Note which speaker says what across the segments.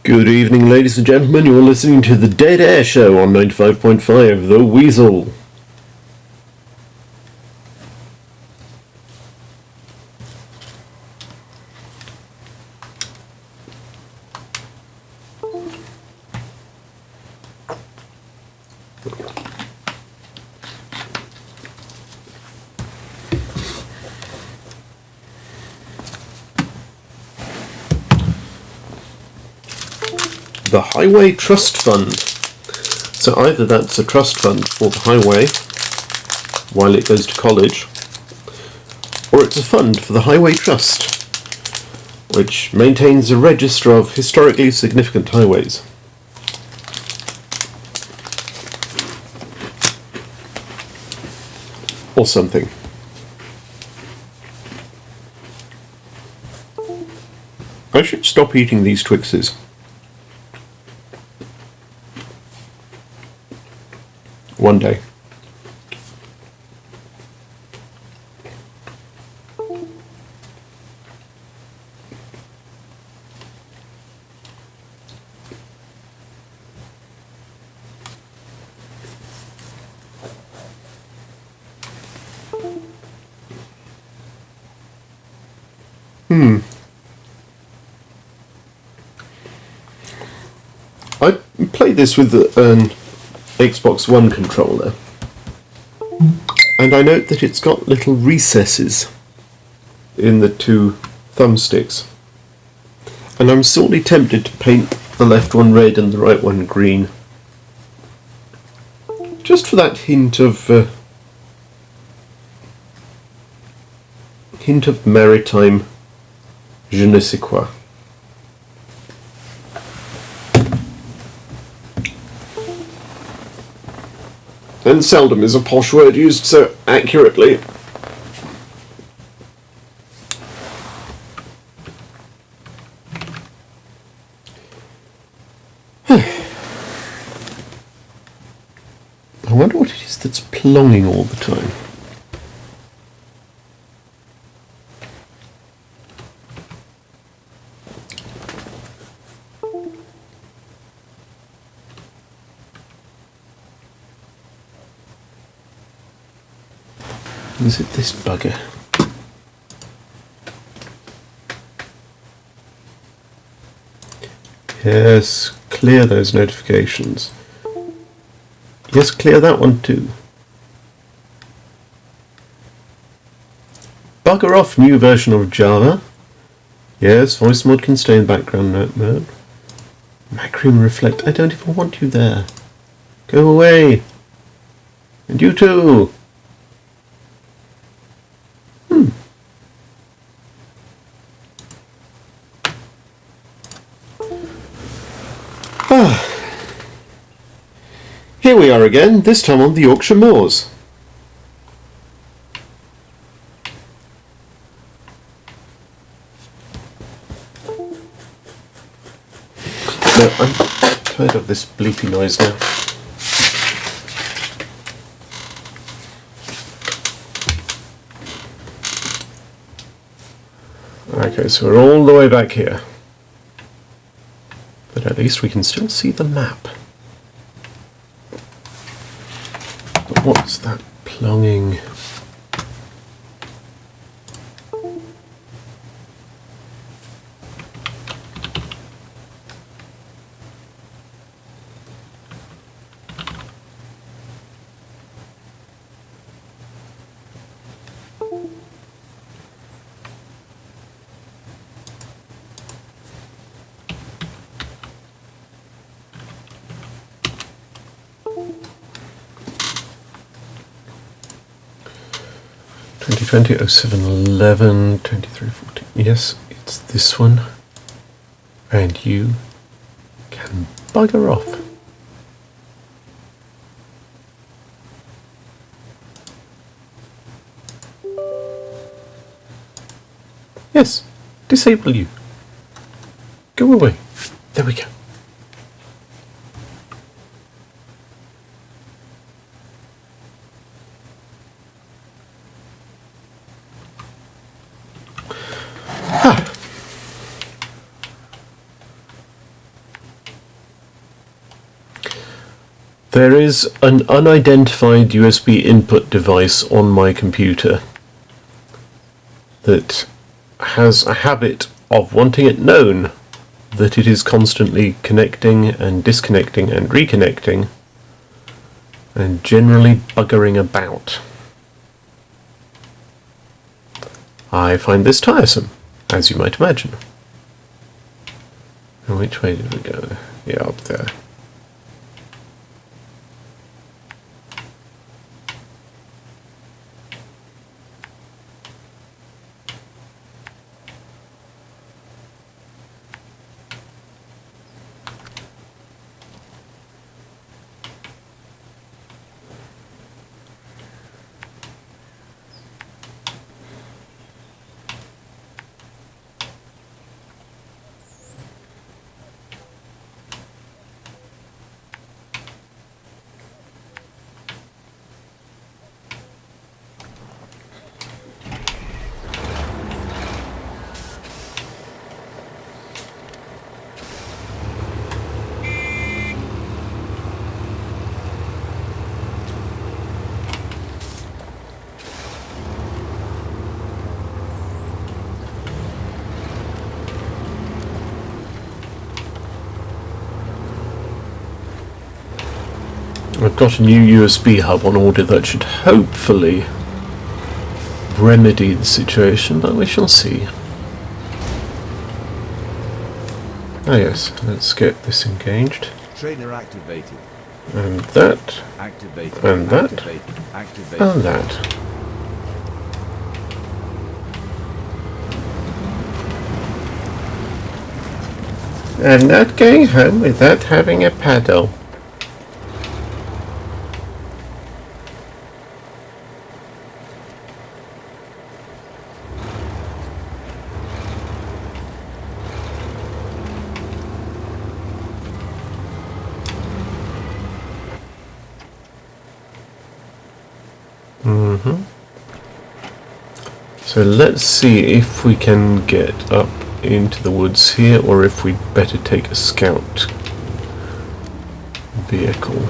Speaker 1: Good evening, ladies and gentlemen. You're listening to the Dead Air Show on 95.5 The Weasel. the Highway Trust Fund. So either that's a trust fund for the highway while it goes to college, or it's a fund for the Highway Trust, which maintains a register of historically significant highways. Or something. I should stop eating these Twixes. One day. I played this with an Xbox One controller, and I note that it's got little recesses in the two thumbsticks, and I'm sorely tempted to paint the left one red and the right one green, just for that hint of maritime je ne sais quoi. And seldom is a posh word used so accurately. I wonder what it is that's plonging all the time. Is it this bugger? Yes, clear those notifications. Yes, clear that one too. Bugger off, new version of Java. Yes, voice mod can stay in background note mode. Macroom reflect. I don't even want you there. Go away. And you too. Here we are again, this time on the Yorkshire Moors. No, I'm tired of this bleepy noise now. Okay, so we're all the way back here. But at least we can still see the map. But what's that plonging? Oh 0711 2314. Yes, it's this one. And you can bugger off. Yes, disable you. Go away. There we go. There is an unidentified USB input device on my computer that has a habit of wanting it known that it is constantly connecting and disconnecting and reconnecting and generally buggering about. I find this tiresome, as you might imagine. And which way did we go? Yeah, up there. I've got a new USB hub on order that should hopefully remedy the situation, but we shall see. Ah yes, let's get this engaged.
Speaker 2: Trainer activated.
Speaker 1: And that.
Speaker 2: Activated.
Speaker 1: And that.
Speaker 2: Activated. Activated.
Speaker 1: And that. I'm not going home without having a paddle. So let's see if we can get up into the woods here, or if we'd better take a scout vehicle.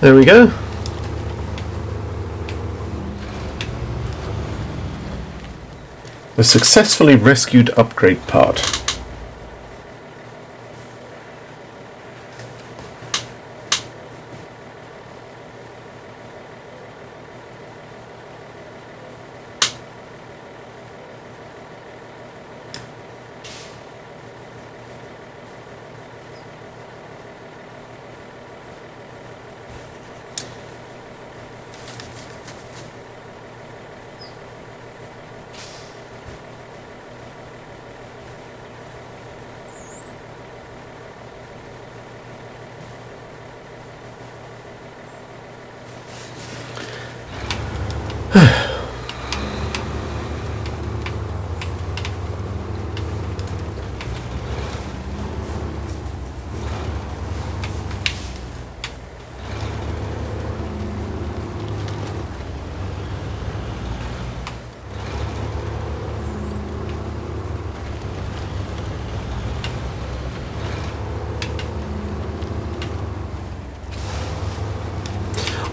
Speaker 1: There we go. A successfully rescued upgrade part.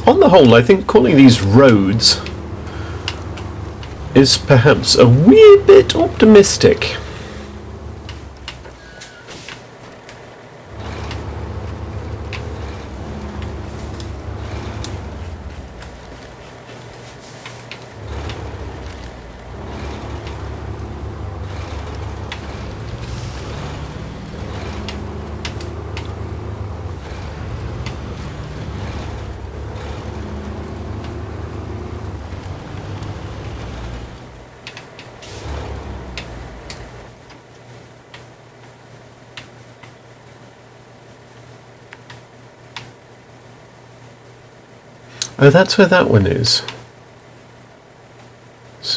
Speaker 1: On the whole, I think calling these roads is perhaps a wee bit optimistic. Oh, that's where that one is.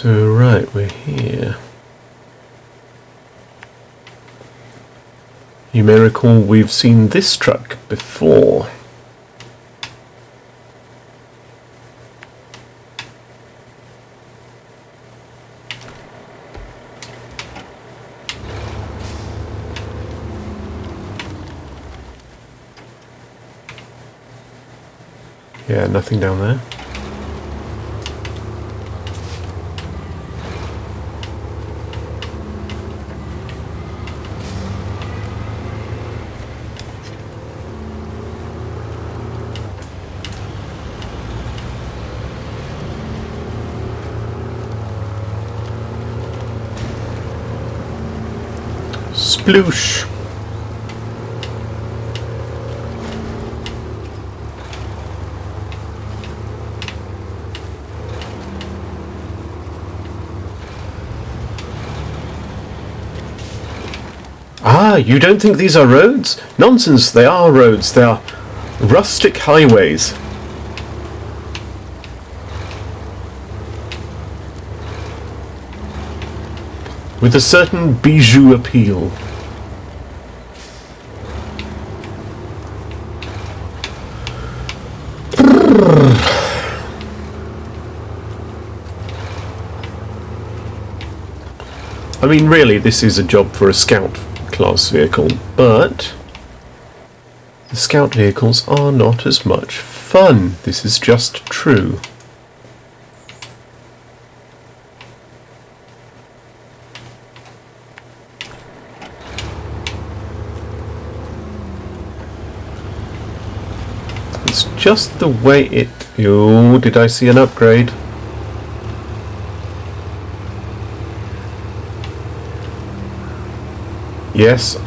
Speaker 1: So, right, we're here. You may recall we've seen this truck before. Yeah, nothing down there. Sploosh! Ah, you don't think these are roads? Nonsense, they are roads. They are rustic highways. With a certain bijou appeal. I mean, really, this is a job for a scout class vehicle, but the scout vehicles are not as much fun. This is just true. It's just the way it... Oh, did I see an upgrade? Yes.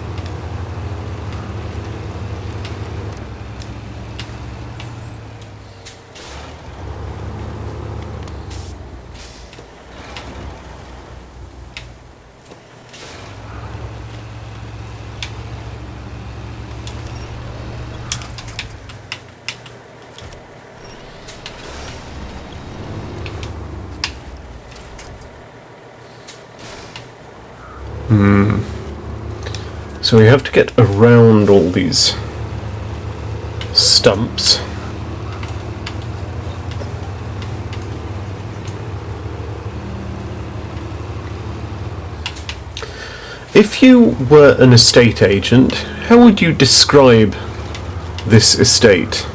Speaker 1: So we have to get around all these stumps. If you were an estate agent, how would you describe this estate?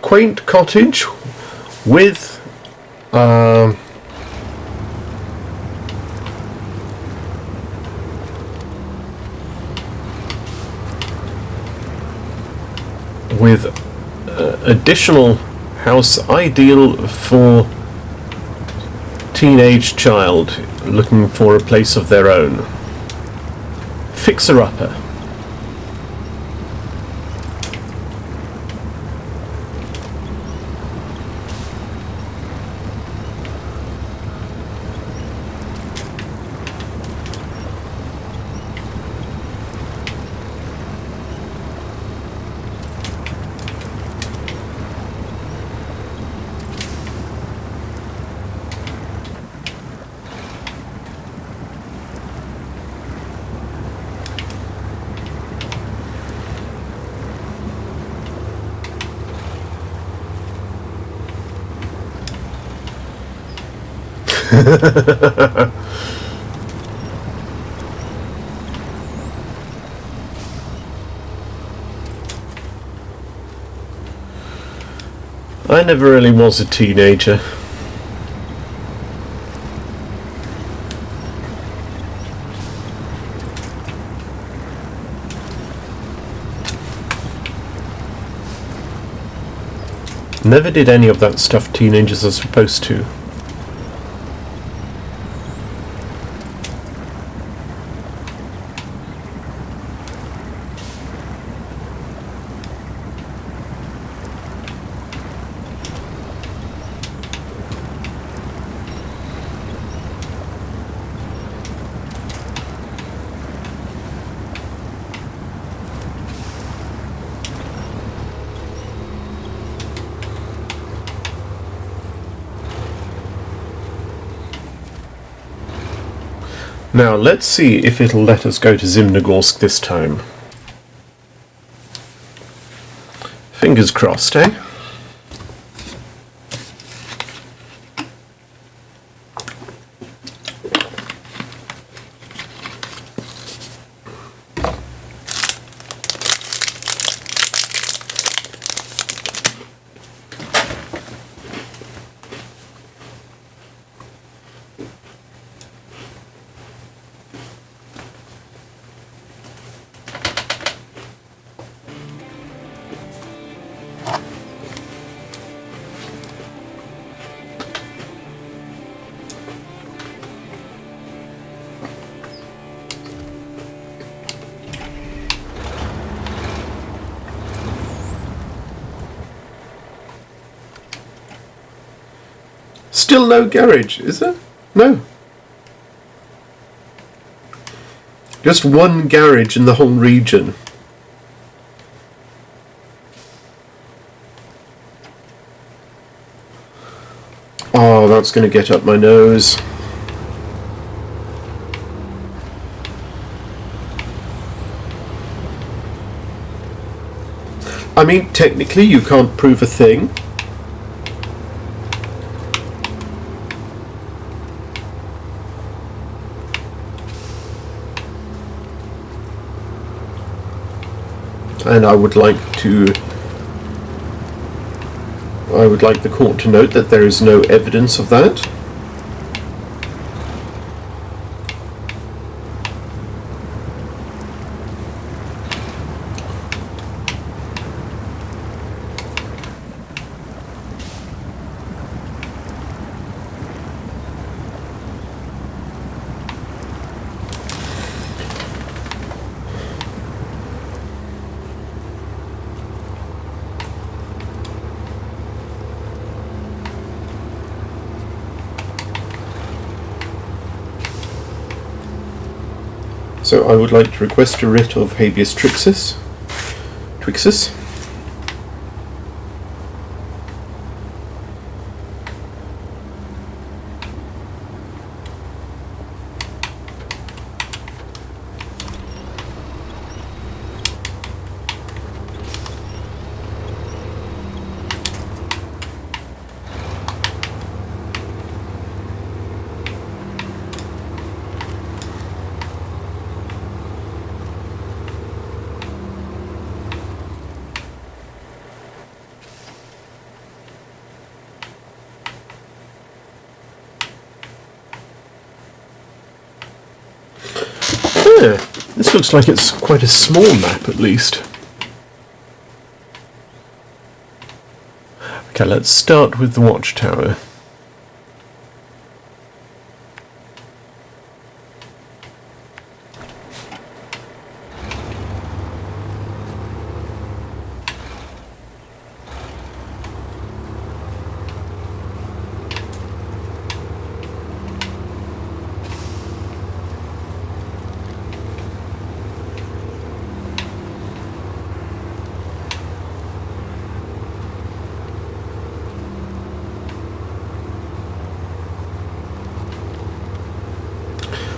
Speaker 1: Quaint cottage with additional house ideal for teenage child looking for a place of their own. Fixer-upper. I never really was a teenager. Never did any of that stuff teenagers are supposed to. Now, let's see if it'll let us go to Zimnogorsk this time. Fingers crossed, eh? Still no garage, is there? No. Just one garage in the whole region. Oh, that's going to get up my nose. I mean, technically you can't prove a thing. And I would like the court to note that there is no evidence of that. So I would like to request a writ of habeas trixis. Yeah, this looks like it's quite a small map, at least. Okay, let's start with the watchtower.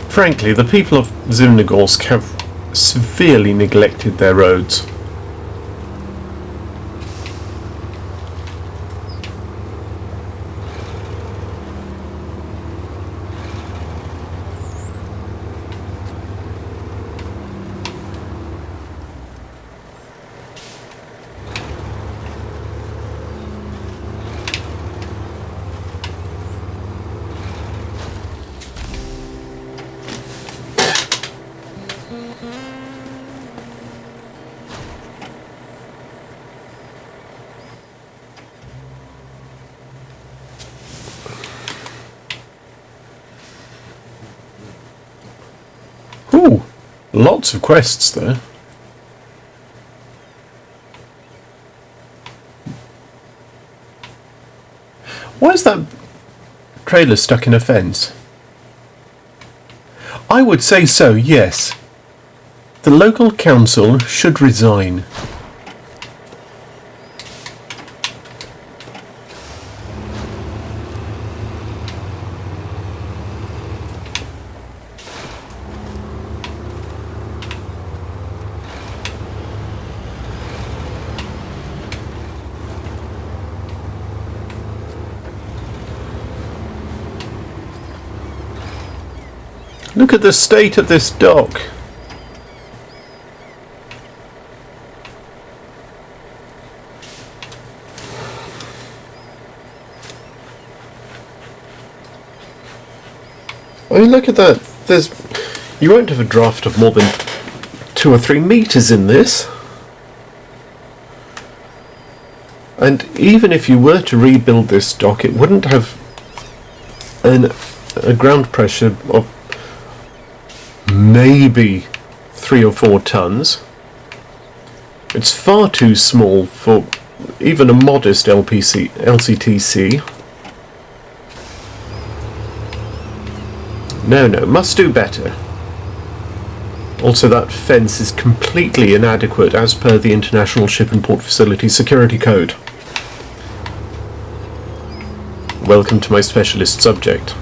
Speaker 1: Frankly, the people of Zimnogorsk have severely neglected their roads. Lots of quests there. Why is that trailer stuck in a fence? I would say so, yes. The local council should resign. Look at the state of this dock. I mean, look at that. You won't have a draft of more than 2 or 3 meters in this. And even if you were to rebuild this dock, it wouldn't have a ground pressure of maybe 3 or 4 tons. It's far too small for even a modest LCTC. No, must do better. Also, that fence is completely inadequate as per the International Ship and Port Facility Security Code. Welcome to my specialist subject.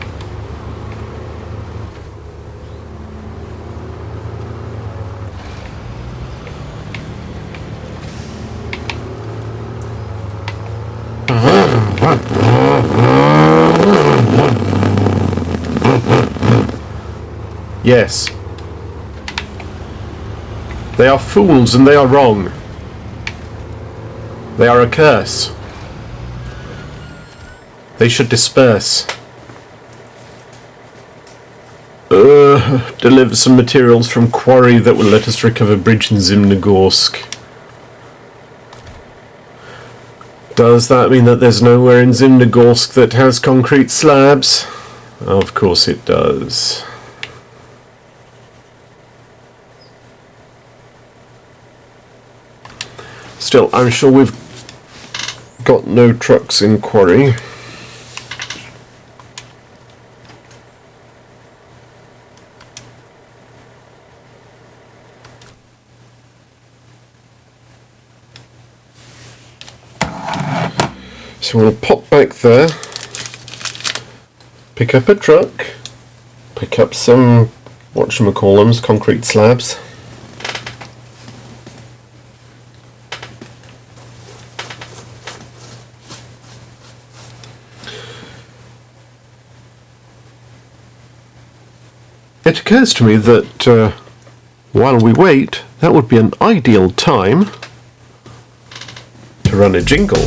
Speaker 1: Yes. They are fools and they are wrong. They are a curse. They should disperse. Deliver some materials from quarry that will let us recover bridge in Zimnogorsk. Does that mean that there's nowhere in Zimnogorsk that has concrete slabs? Of course it does. Still, I'm sure we've got no trucks in quarry. So we'll pop back there, pick up a truck, pick up some, whatchamacallums, concrete slabs. It occurs to me that while we wait, that would be an ideal time to run a jingle.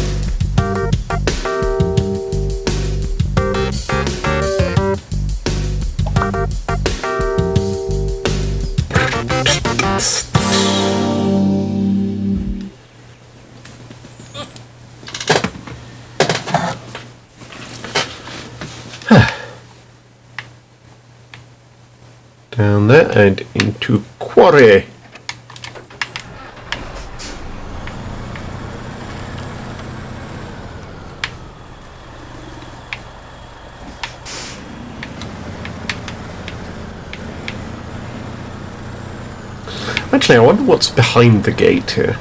Speaker 1: Down there and into quarry. Actually, I wonder what's behind the gate here.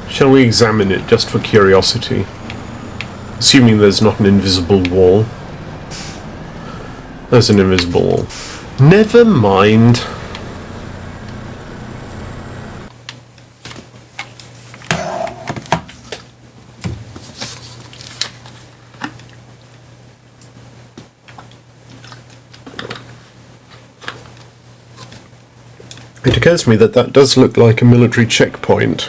Speaker 1: Shall we examine it just for curiosity? Assuming there's not an invisible wall. There's an invisible wall. Never mind. It occurs to me that that does look like a military checkpoint.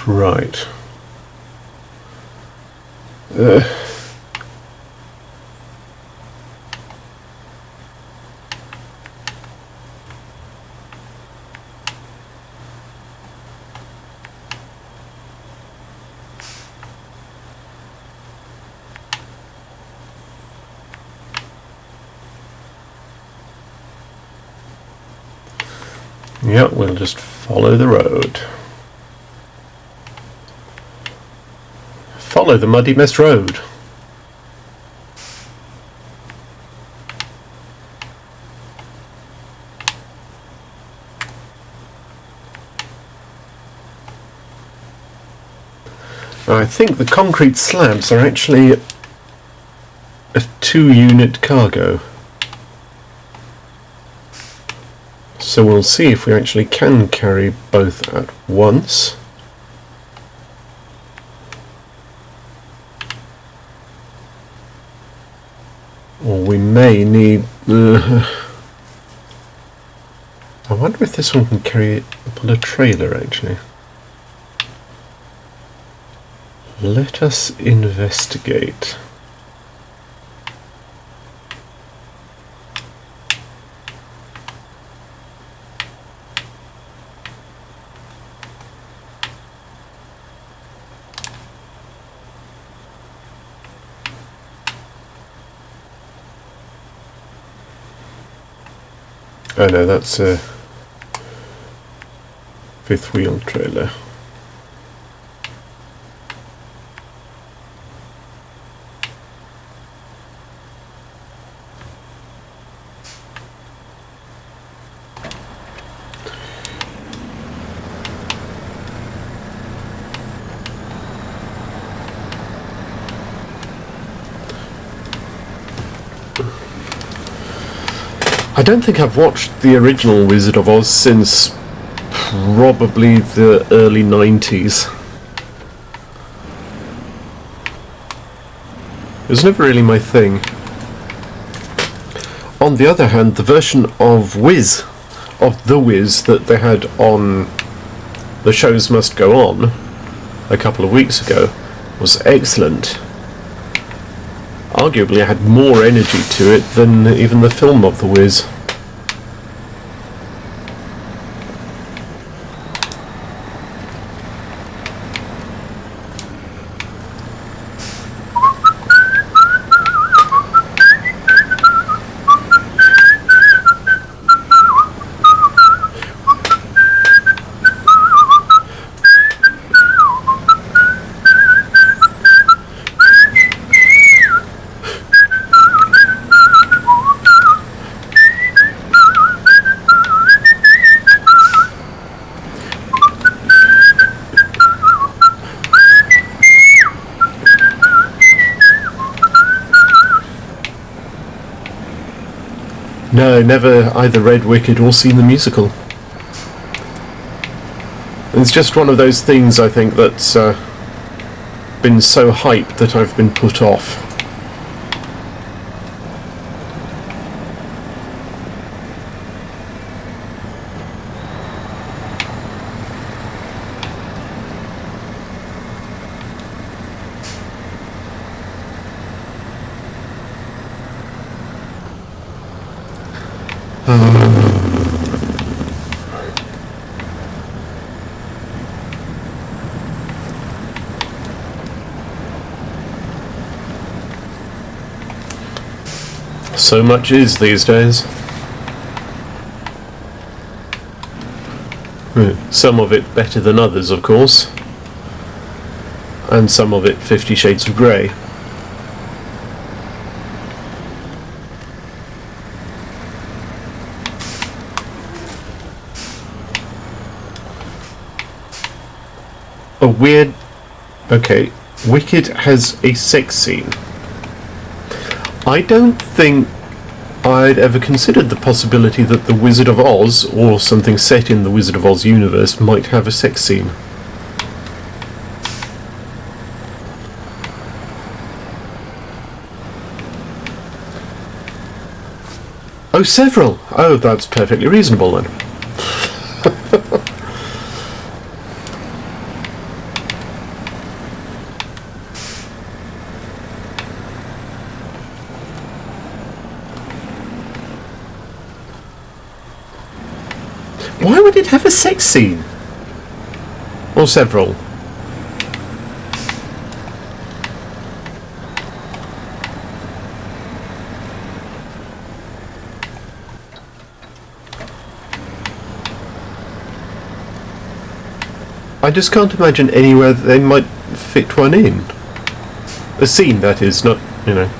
Speaker 1: Right. Yeah, we'll just follow the road. Follow the muddy mess road. I think the concrete slabs are actually a 2-unit cargo. So we'll see if we actually can carry both at once. Or we may need... I wonder if this one can pull a trailer actually. Let us investigate. Oh no, that's a fifth wheel trailer. I don't think I've watched the original Wizard of Oz since probably the early 90s. It was never really my thing. On the other hand, the version of The Wiz that they had on The Shows Must Go On a couple of weeks ago was excellent. Arguably it had more energy to it than even the film of The Wiz. No, never either read Wicked or seen the musical. It's just one of those things, I think, that's been so hyped that I've been put off. So much is these days. Some of it better than others, of course. And some of it 50 Shades of Grey. A weird... Okay, Wicked has a sex scene. I don't think I'd ever considered the possibility that The Wizard of Oz, or something set in the Wizard of Oz universe, might have a sex scene. Oh, several! Oh, that's perfectly reasonable then. Why would it have a sex scene? Or several? I just can't imagine anywhere that they might fit one in. A scene, that is, not, you know.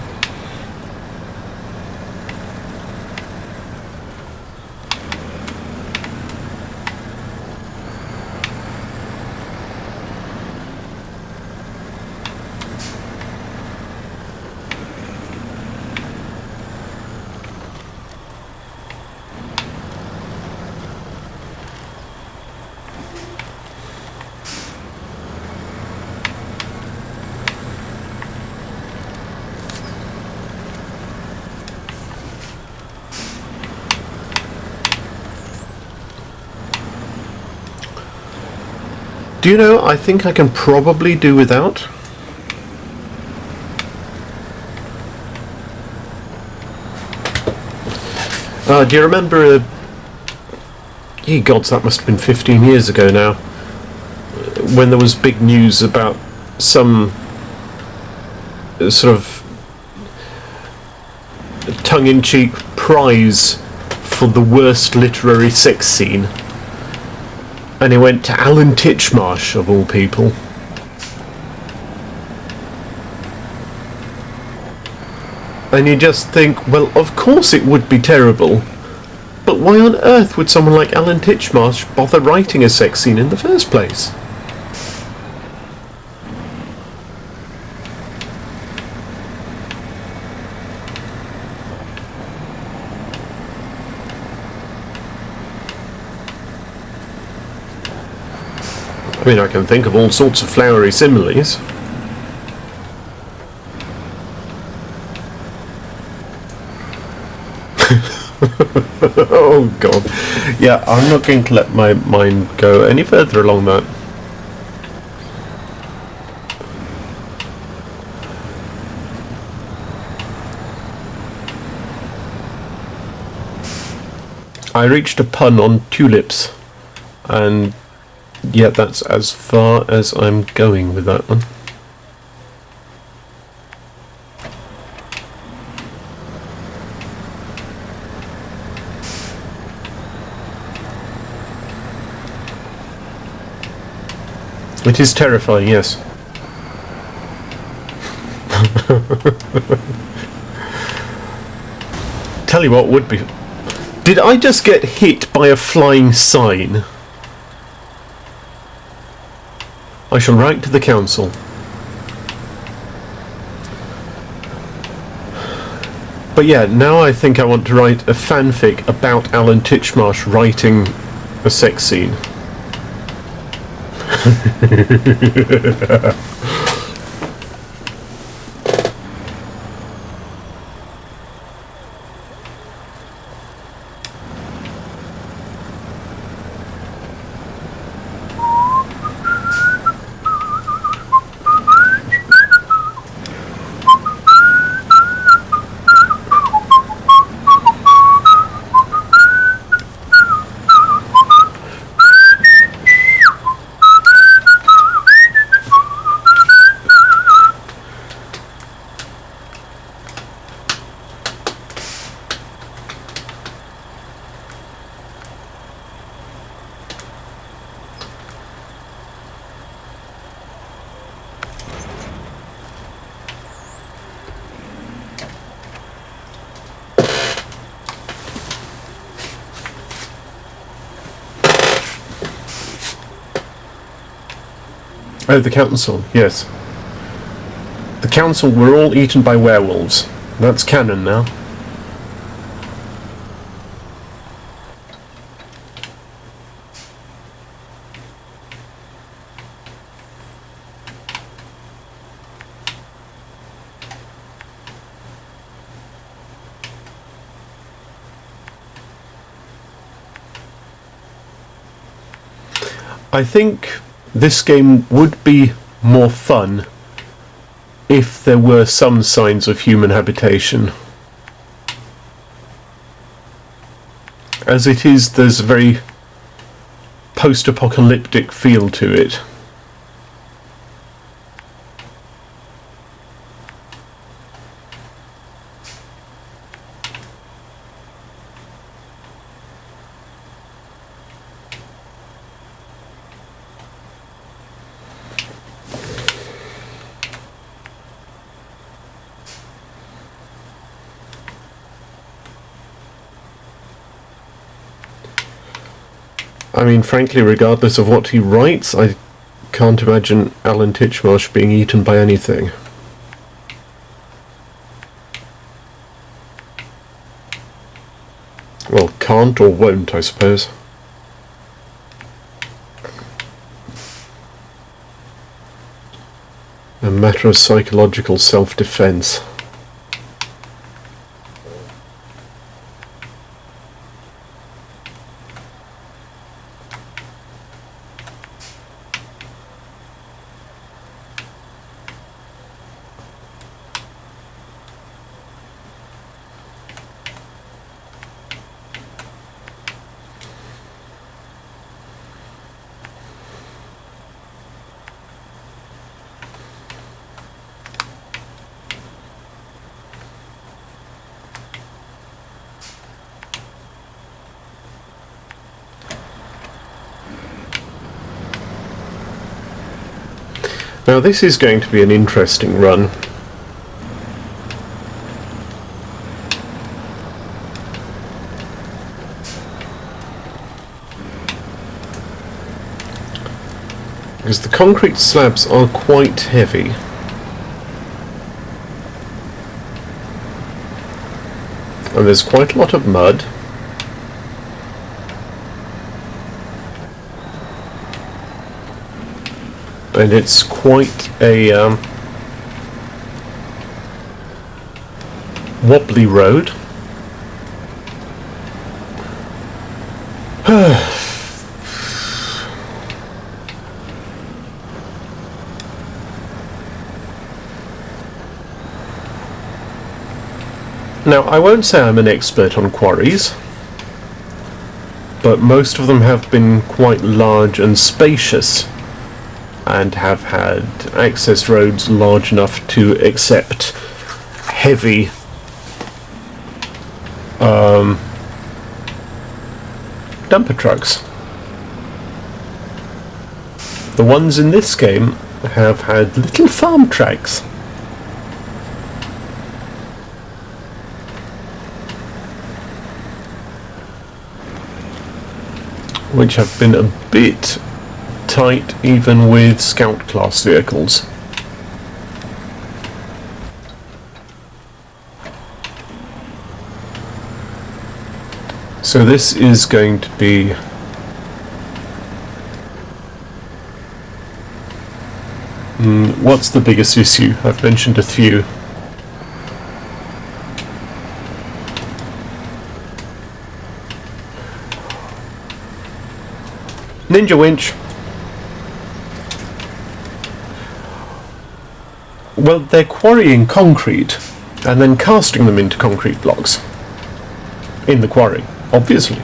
Speaker 1: Do you know, I think I can probably do without. Do you remember, ye gods, that must have been 15 years ago now, when there was big news about some sort of tongue-in-cheek prize for the worst literary sex scene? And it went to Alan Titchmarsh, of all people. And you just think, well, of course it would be terrible, but why on earth would someone like Alan Titchmarsh bother writing a sex scene in the first place? I mean, I can think of all sorts of flowery similes. Oh god. Yeah, I'm not going to let my mind go any further along that. I reached a pun on tulips, and yeah, that's as far as I'm going with that one. It is terrifying, yes. Tell you what would be... Did I just get hit by a flying sign? I shall write to the council. But yeah, now I think I want to write a fanfic about Alan Titchmarsh writing a sex scene. Oh, the council, yes. The council were all eaten by werewolves. That's canon now. I think this game would be more fun if there were some signs of human habitation. As it is, there's very post-apocalyptic feel to it. I mean, frankly, regardless of what he writes, I can't imagine Alan Titchmarsh being eaten by anything. Well, can't or won't, I suppose. A matter of psychological self-defense. Now this is going to be an interesting run. Because the concrete slabs are quite heavy. And there's quite a lot of mud. And it's quite a wobbly road. Now, I won't say I'm an expert on quarries, but most of them have been quite large and spacious, and have had access roads large enough to accept heavy dumper trucks. The ones in this game have had little farm tracks. Which have been a bit tight even with scout class vehicles. So this is going to be what's the biggest issue? I've mentioned a few. Ninja winch. Well, they're quarrying concrete and then casting them into concrete blocks in the quarry, obviously.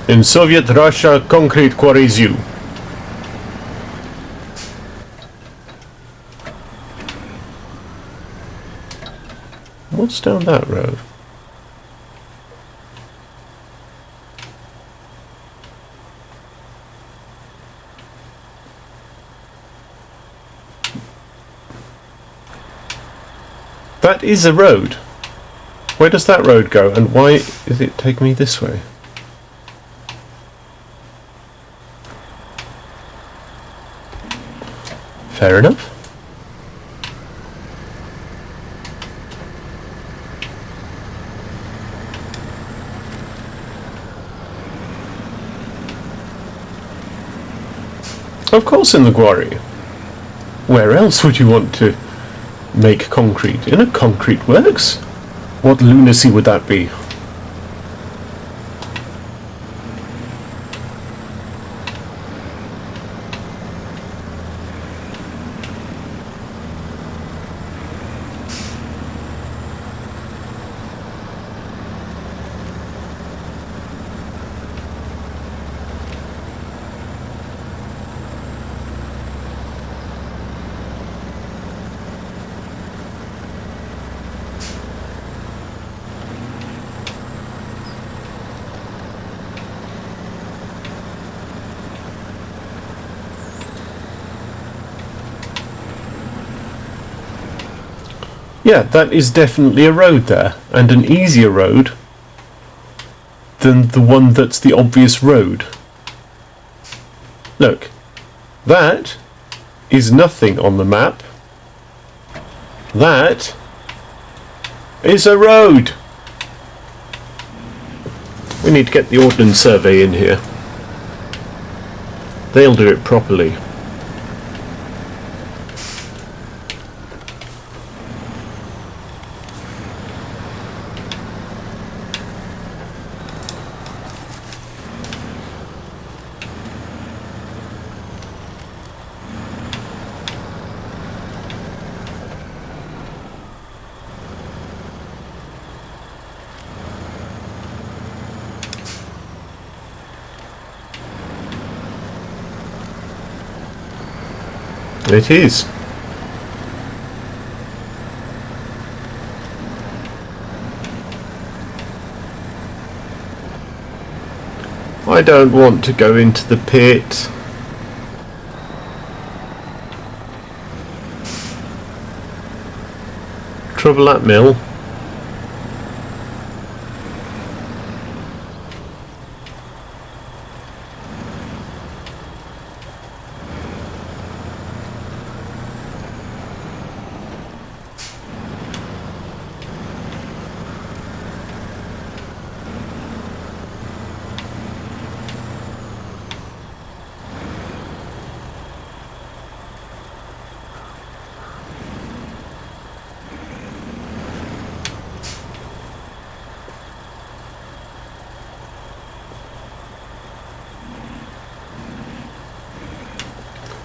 Speaker 1: In Soviet Russia, concrete quarries you. What's down that road? That is a road. Where does that road go, and why is it taking me this way? Fair enough. Of course in the quarry. Where else would you want to make concrete? In a concrete works? What lunacy would that be? Yeah, that is definitely a road there, and an easier road than the one that's the obvious road. Look, that is nothing on the map. That is a road. We need to get the Ordnance Survey in here. They'll do it properly. It is. I don't want to go into the pit. Trouble at mill.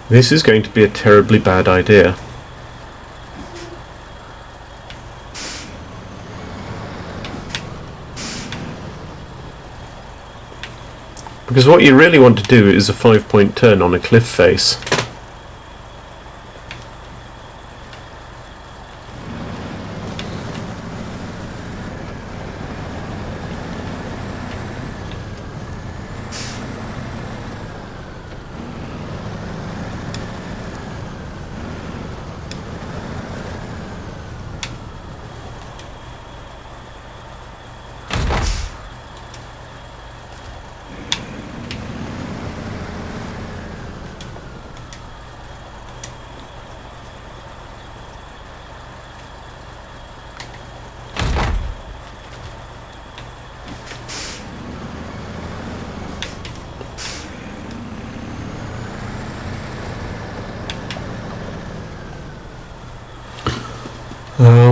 Speaker 1: This is going to be a terribly bad idea. Because what you really want to do is a 5-point turn on a cliff face.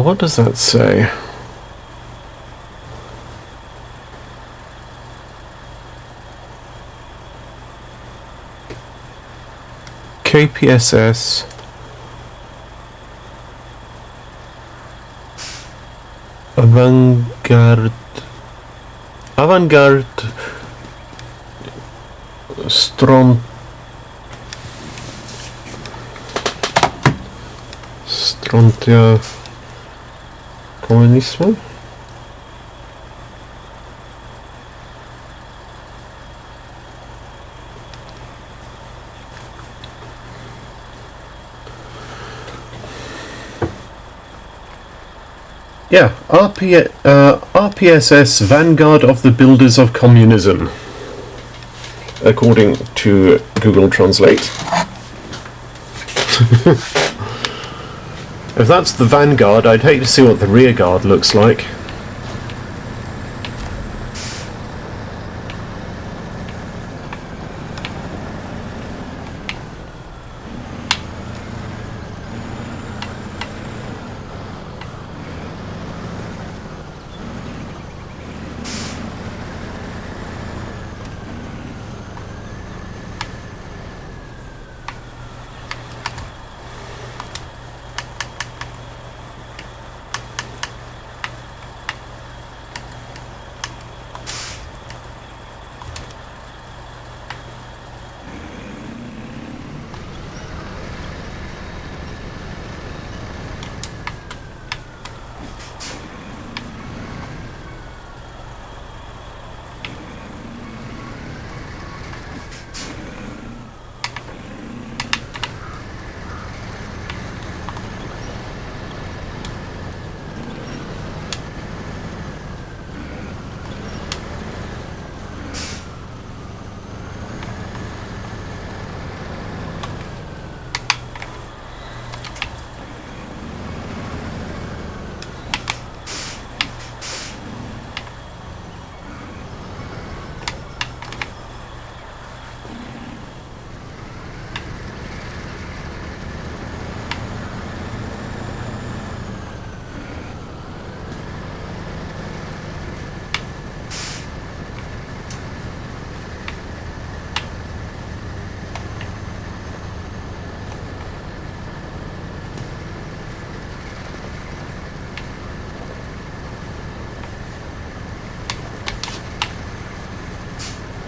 Speaker 1: What does that say? KPSS Avantgarde Strontia Komunismo? Yeah, RPSS, Vanguard of the Builders of Communism, according to Google Translate. If that's the Vanguard, I'd hate to see what the rear guard looks like.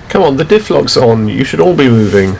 Speaker 1: Come on, the diff lock's on. You should all be moving.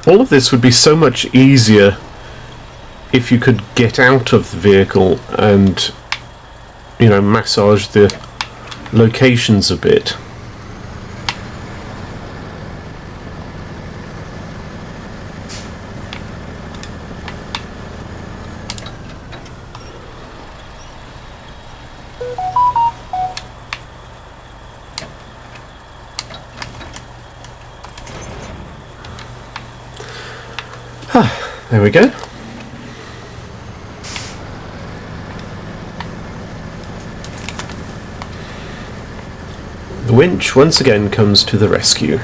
Speaker 1: All of this would be so much easier if you could get out of the vehicle and, you know, massage the locations a bit. There we go. The winch once again comes to the rescue.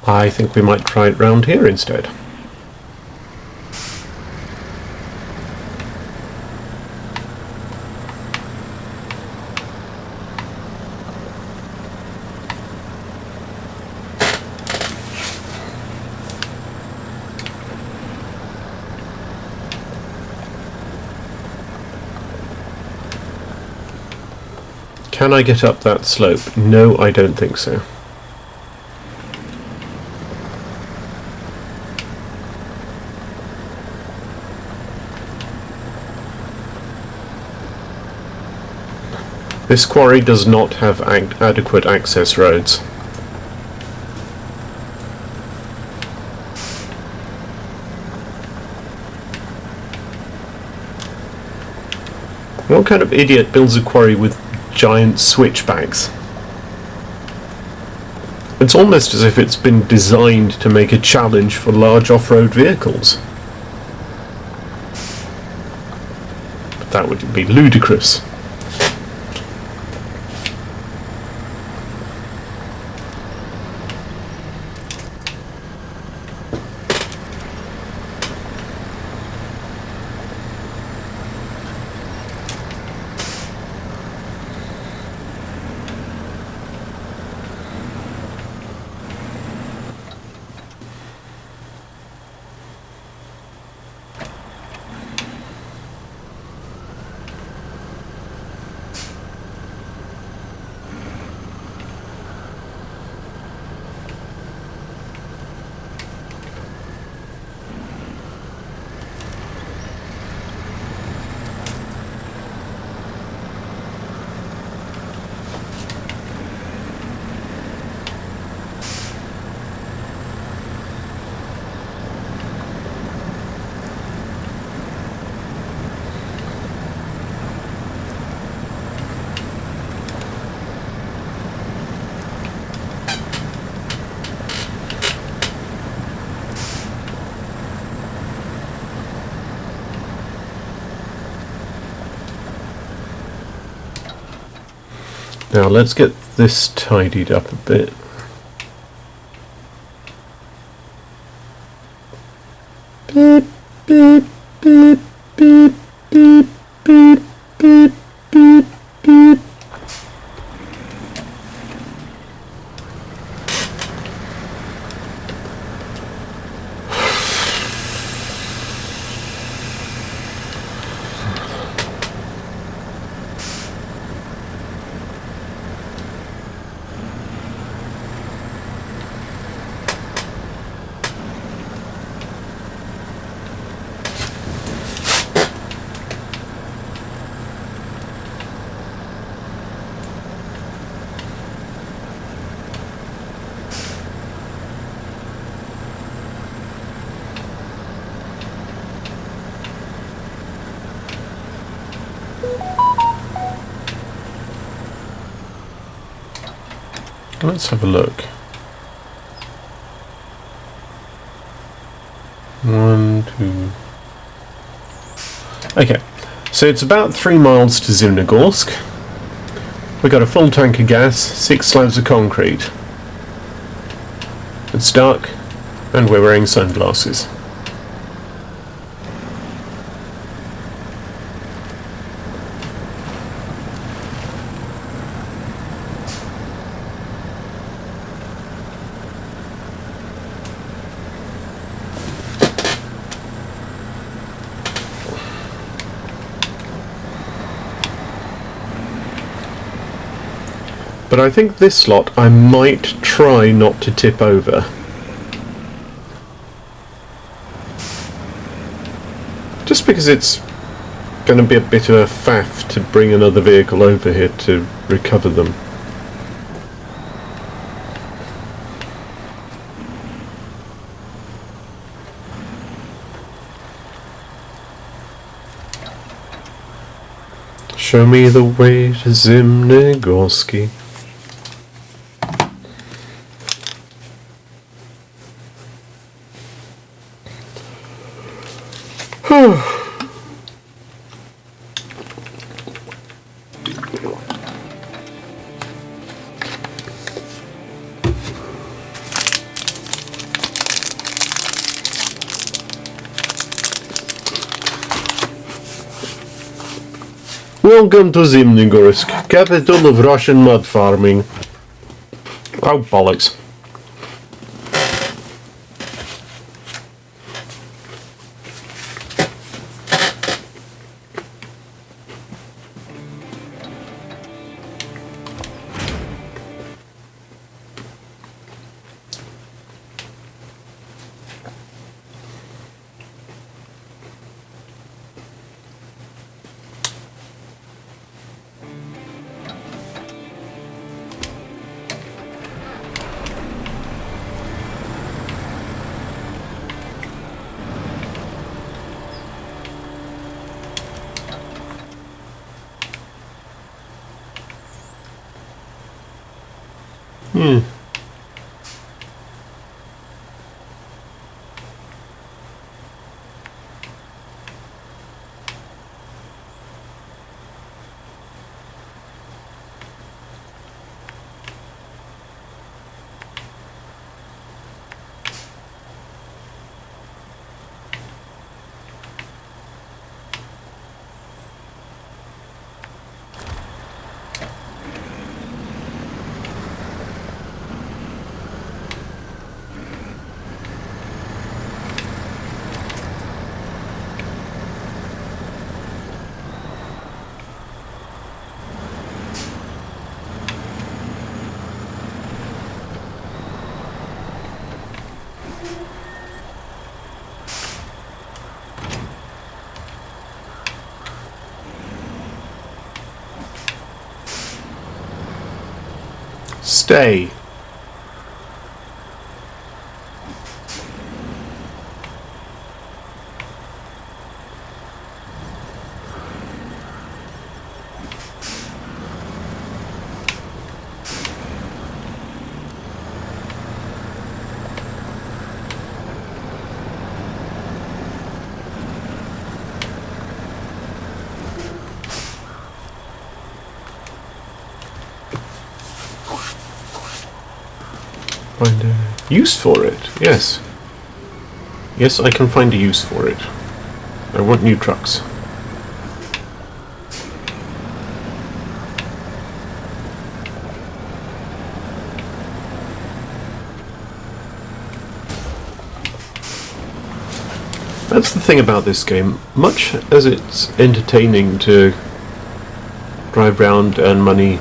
Speaker 1: I think we might try it round here instead. Can I get up that slope? No, I don't think so. This quarry does not have adequate access roads. What kind of idiot builds a quarry with giant switchbacks? It's almost as if it's been designed to make a challenge for large off-road vehicles. But that would be ludicrous. Now let's get this tidied up a bit. Beep, beep, beep, beep, beep, beep, beep, beep, beep. Let's have a look. 1, 2. Okay, so it's about 3 miles to Zimnogorsk. We got a full tank of gas, 6 slabs of concrete. It's dark, and we're wearing sunglasses. But I think this lot I might try not to tip over. Just because it's going to be a bit of a faff to bring another vehicle over here to recover them. Show me the way to Zimnegorsky. Welcome to Zimnogorsk, capital of Russian mud farming. Oh, bollocks. Stay. Find a use for it, yes. Yes, I can find a use for it. I want new trucks. That's the thing about this game. Much as it's entertaining to drive around, earn money,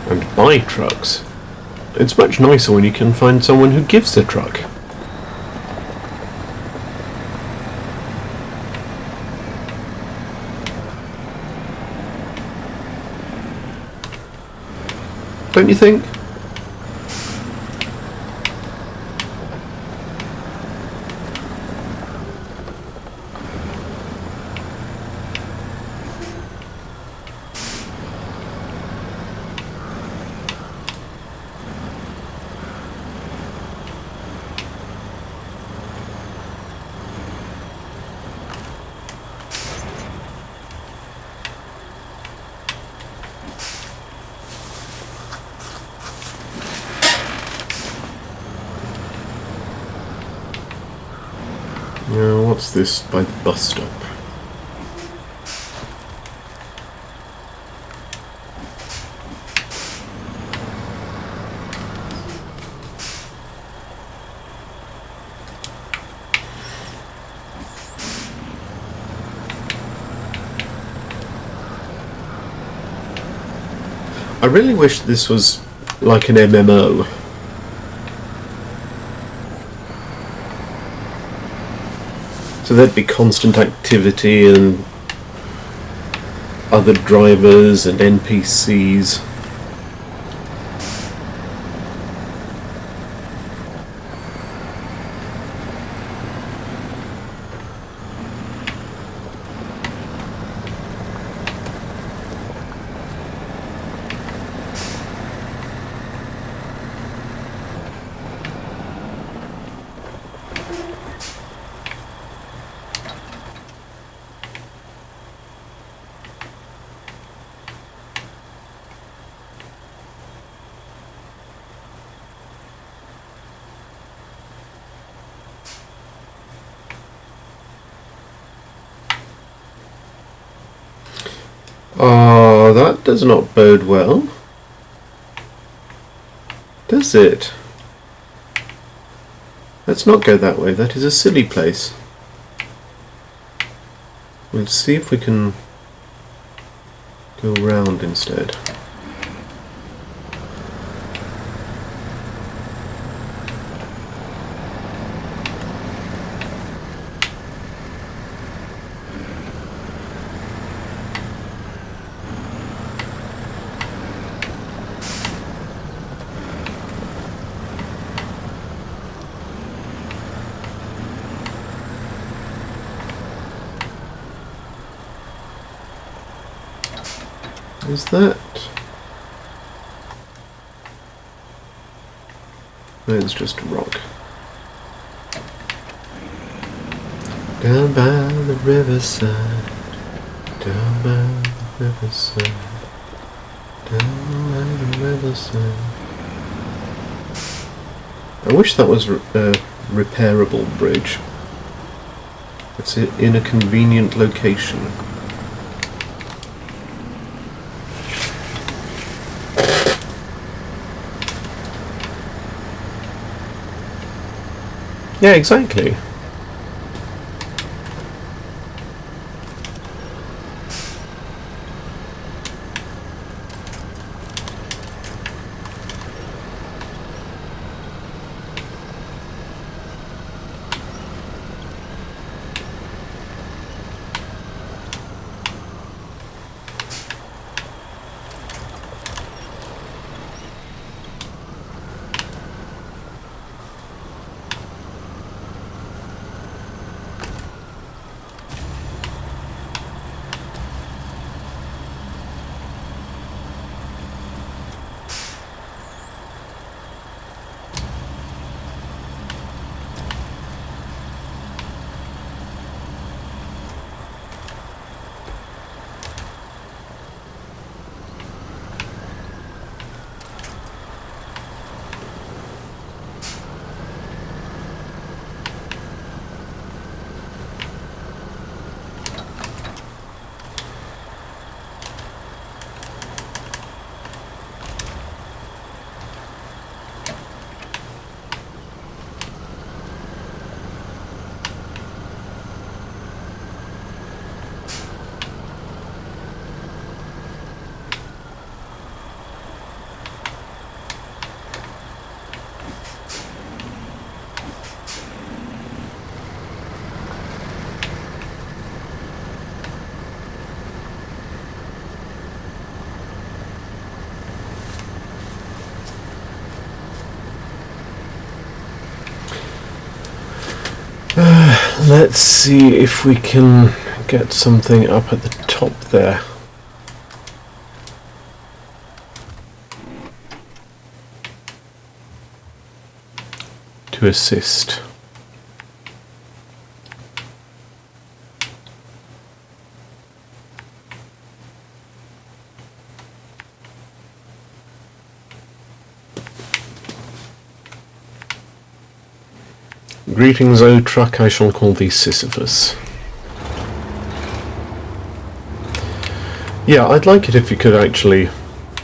Speaker 1: and buy trucks, it's much nicer when you can find someone who gives a truck. Don't you think? Now, what's this by the bus stop? I really wish this was like an MMO. So there'd be constant activity and other drivers and NPCs. Oh, that does not bode well. Does it? Let's not go that way. That is a silly place. We'll see if we can go round instead. Is that? No, it's just a rock. Down by the riverside, down by the riverside, down by the riverside. I wish that was a repairable bridge. It's in a convenient location. Yeah, exactly. let's see if we can get something up at the top there. To assist. Greetings, O truck, I shall call thee Sisyphus. Yeah, I'd like it if you could actually,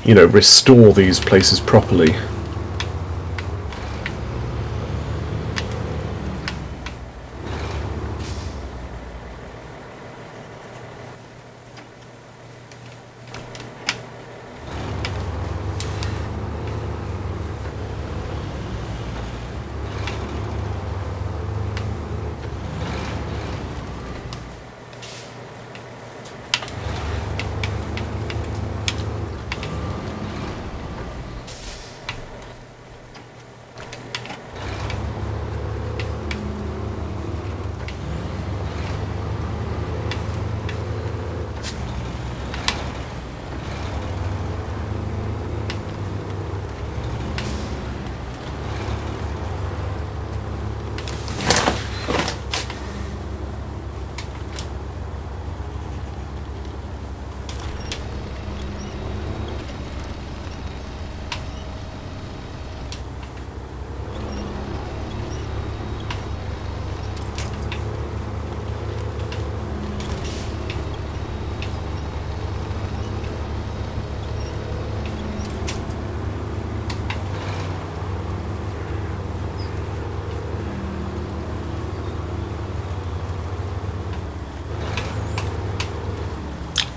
Speaker 1: you know, restore these places properly.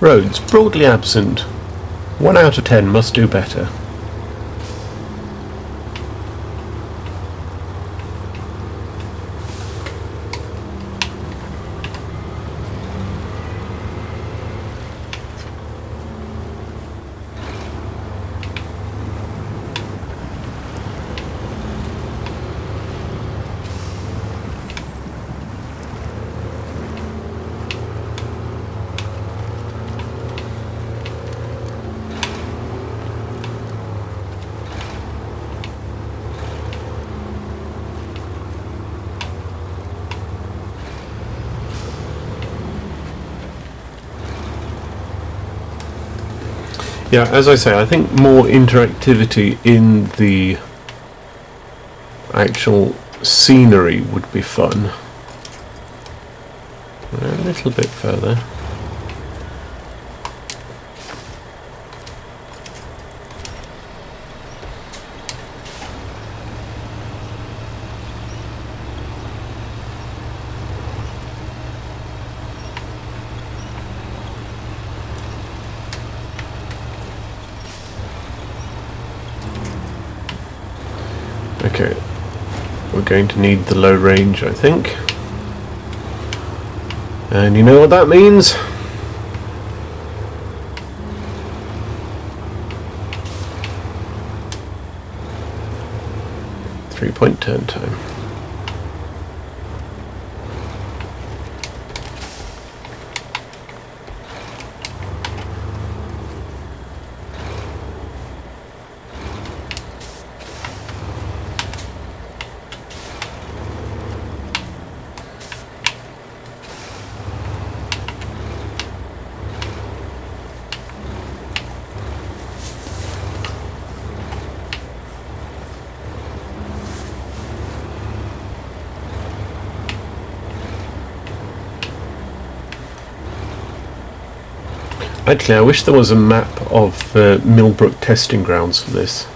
Speaker 1: Roads, broadly absent. 1 out of 10 must do better. Yeah, as I say, I think more interactivity in the actual scenery would be fun. A little bit further. Okay, we're going to need the low range, I think. And you know what that means? Three-point turn time. Actually, I wish there was a map of Millbrook testing grounds for this.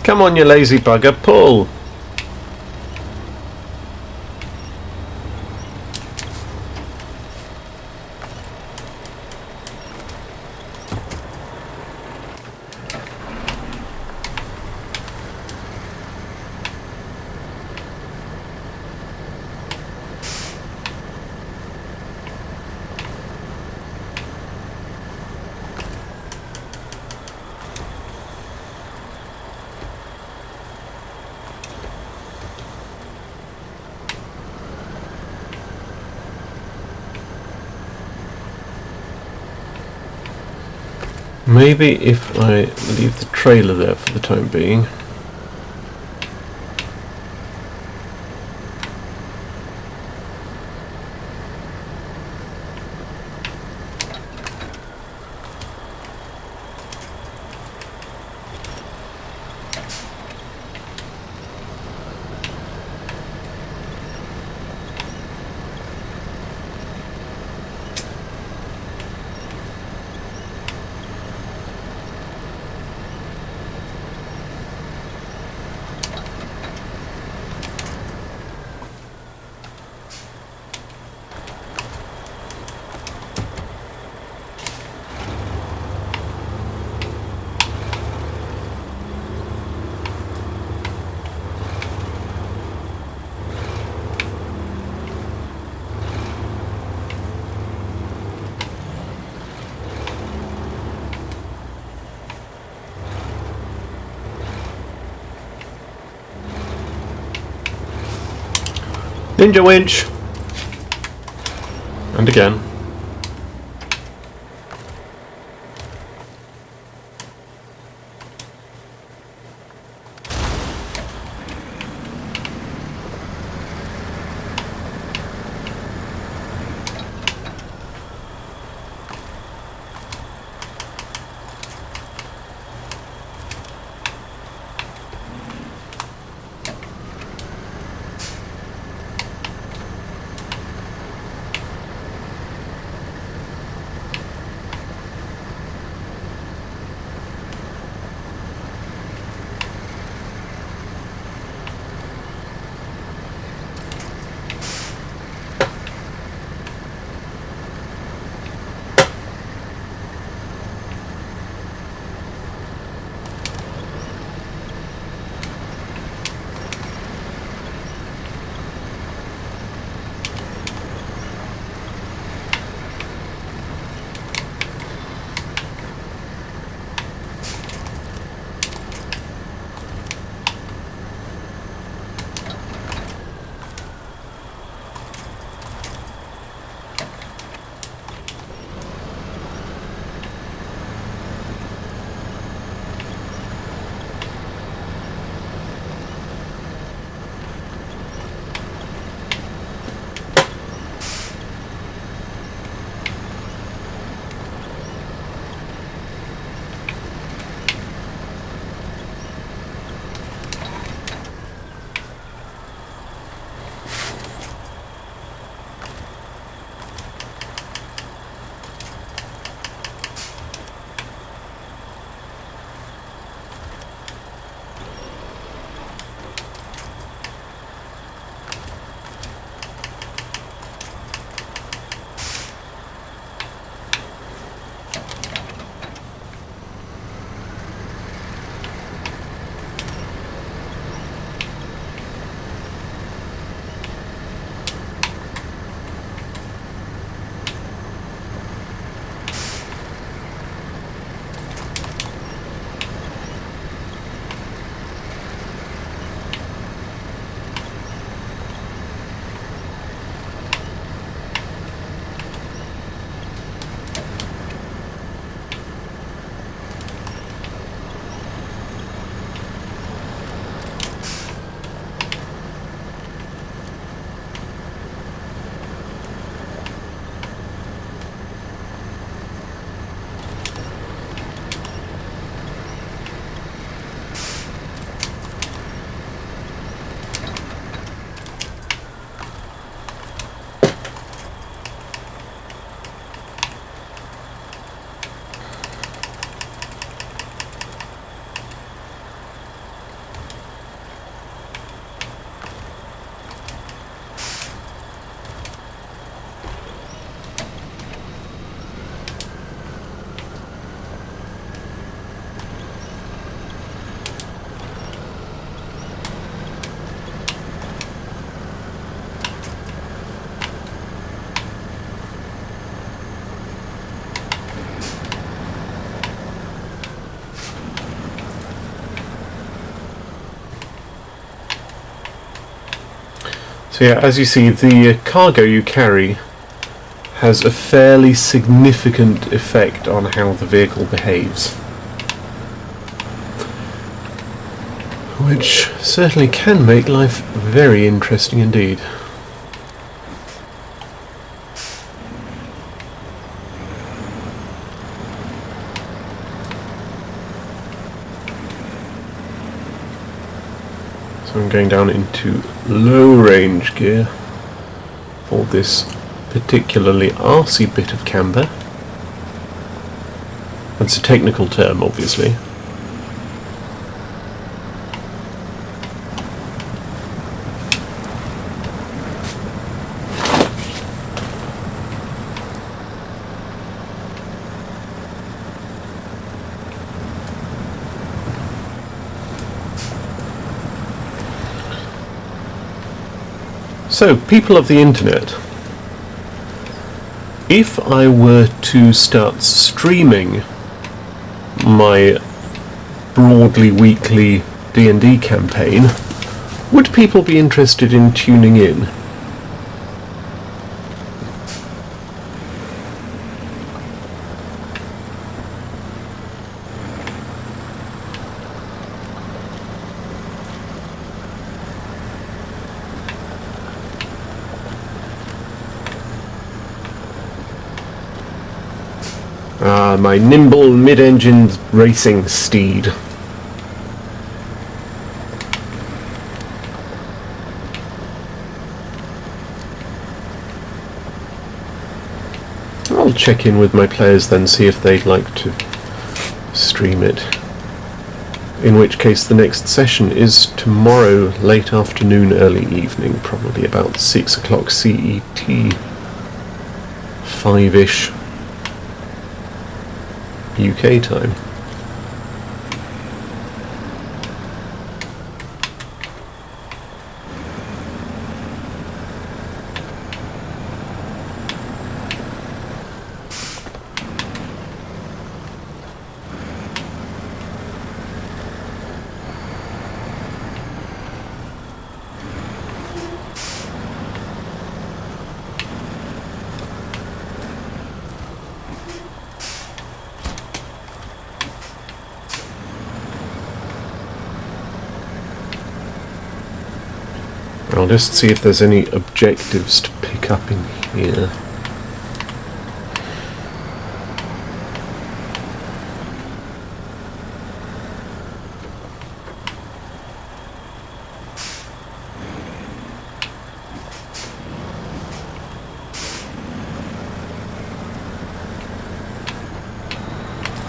Speaker 1: Come on, you lazy bugger, pull! Maybe if I leave the trailer there for the time being. Ninja winch! And again. So yeah, as you see, the cargo you carry has a fairly significant effect on how the vehicle behaves. Which certainly can make life very interesting indeed. So I'm going down into low range gear for this particularly arsey bit of camber. That's a technical term, obviously. So, people of the internet, if I were to start streaming my broadly weekly D&D campaign, would people be interested in tuning in? Ah, my nimble mid-engine racing steed. I'll check in with my players then, see if they'd like to stream it. In which case the next session is tomorrow, late afternoon, early evening, probably about 6 o'clock CET, 5-ish UK time. I'll just see if there's any objectives to pick up in here.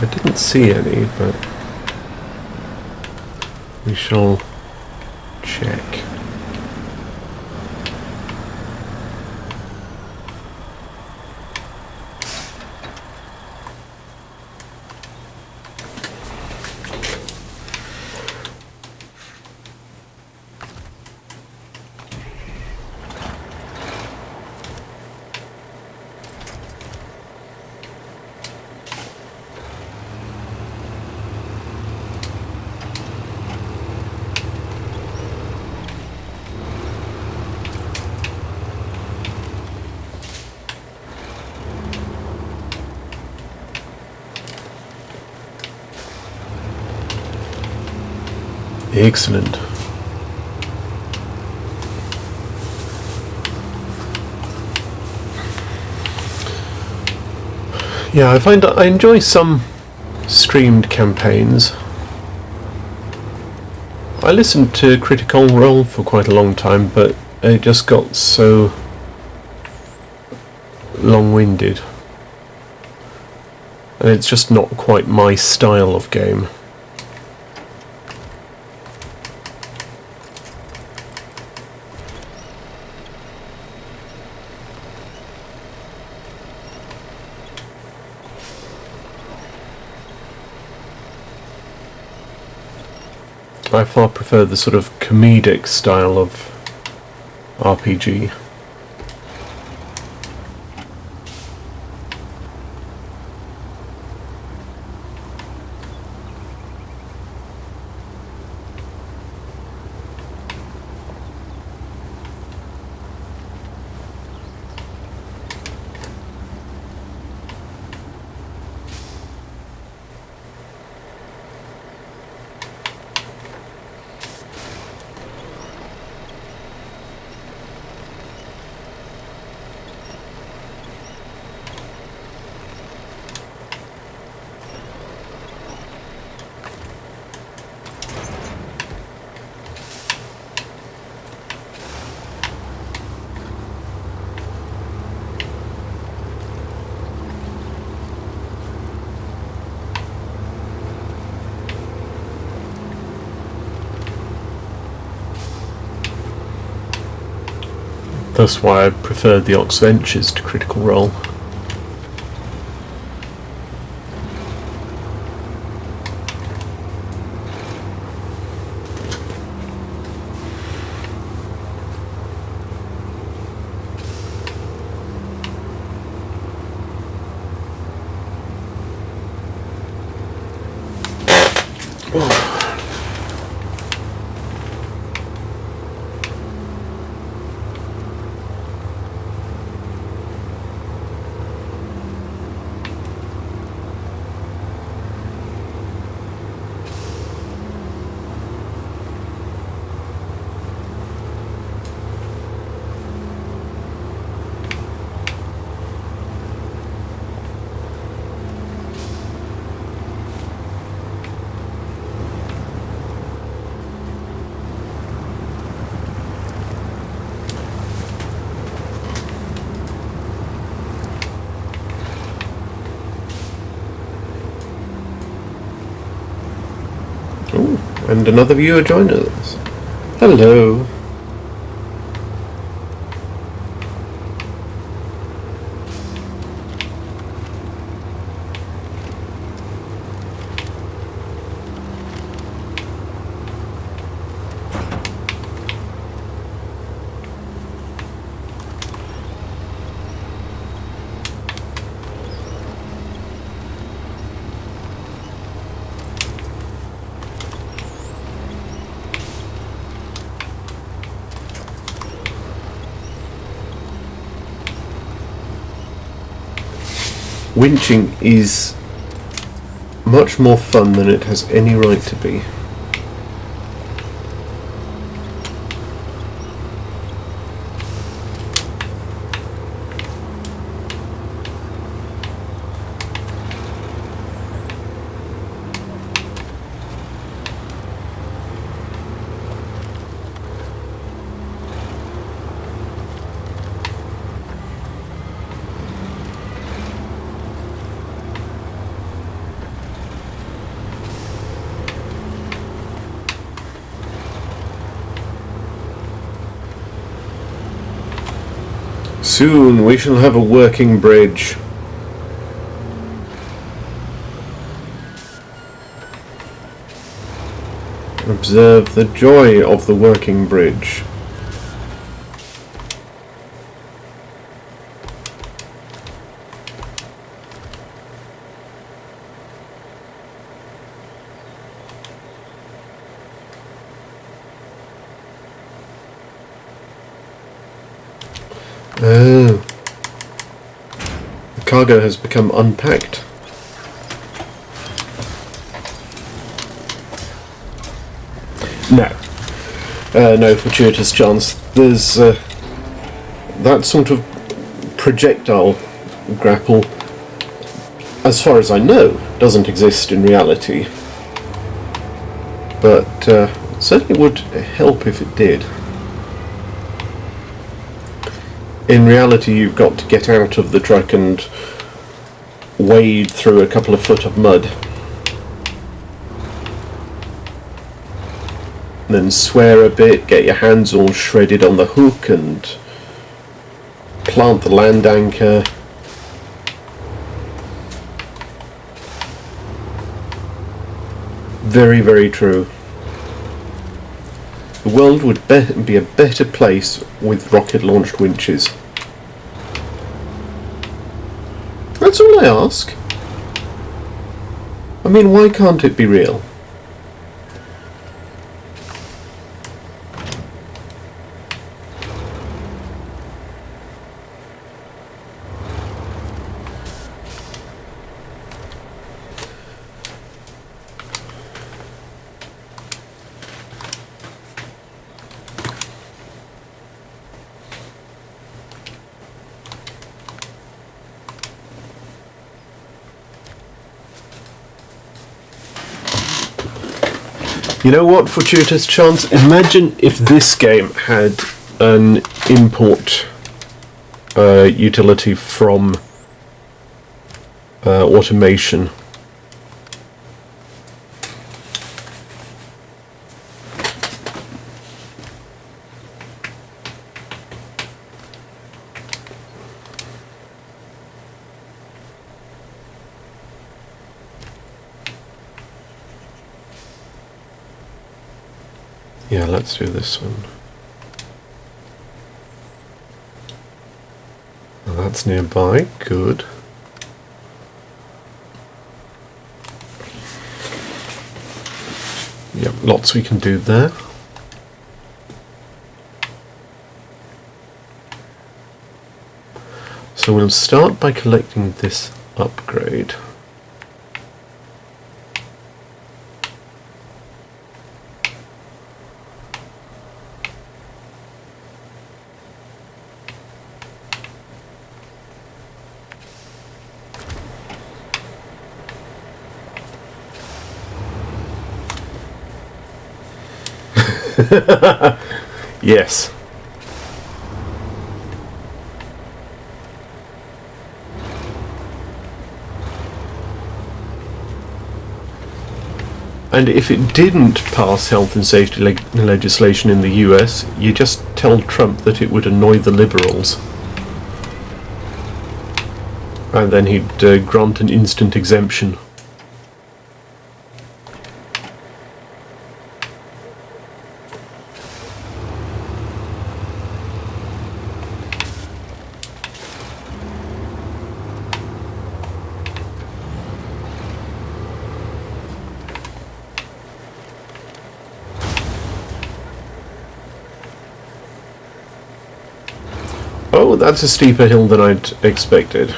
Speaker 1: I didn't see any, but we shall check. Excellent. Yeah, I find that I enjoy some streamed campaigns. I listened to Critical Role for quite a long time, but it just got so long-winded. And it's just not quite my style of game. I far prefer the sort of comedic style of RPG. That's why I prefer the Ox Ventures to Critical Role. Ooh, and another viewer joined us. Hello. Winching is much more fun than it has any right to be. Soon we shall have a working bridge. Observe the joy of the working bridge. Oh. The cargo has become unpacked. No. No fortuitous chance. There's that sort of projectile grapple, as far as I know, doesn't exist in reality. But it certainly would help if it did. In reality, you've got to get out of the truck and wade through a couple of foot of mud. Then swear a bit, get your hands all shredded on the hook and plant the land anchor. Very, very true. The world would be a better place with rocket-launched winches. That's all I ask. I mean, why can't it be real? You know what, fortuitous chance? Imagine if this game had an import utility from automation. Yeah, let's do this one. Well, that's nearby. Good. Yep, lots we can do there. So we'll start by collecting this upgrade. Yes. And if it didn't pass health and safety legislation in the US, you just tell Trump that it would annoy the liberals. And then he'd grant an instant exemption. Oh, that's a steeper hill than I'd expected.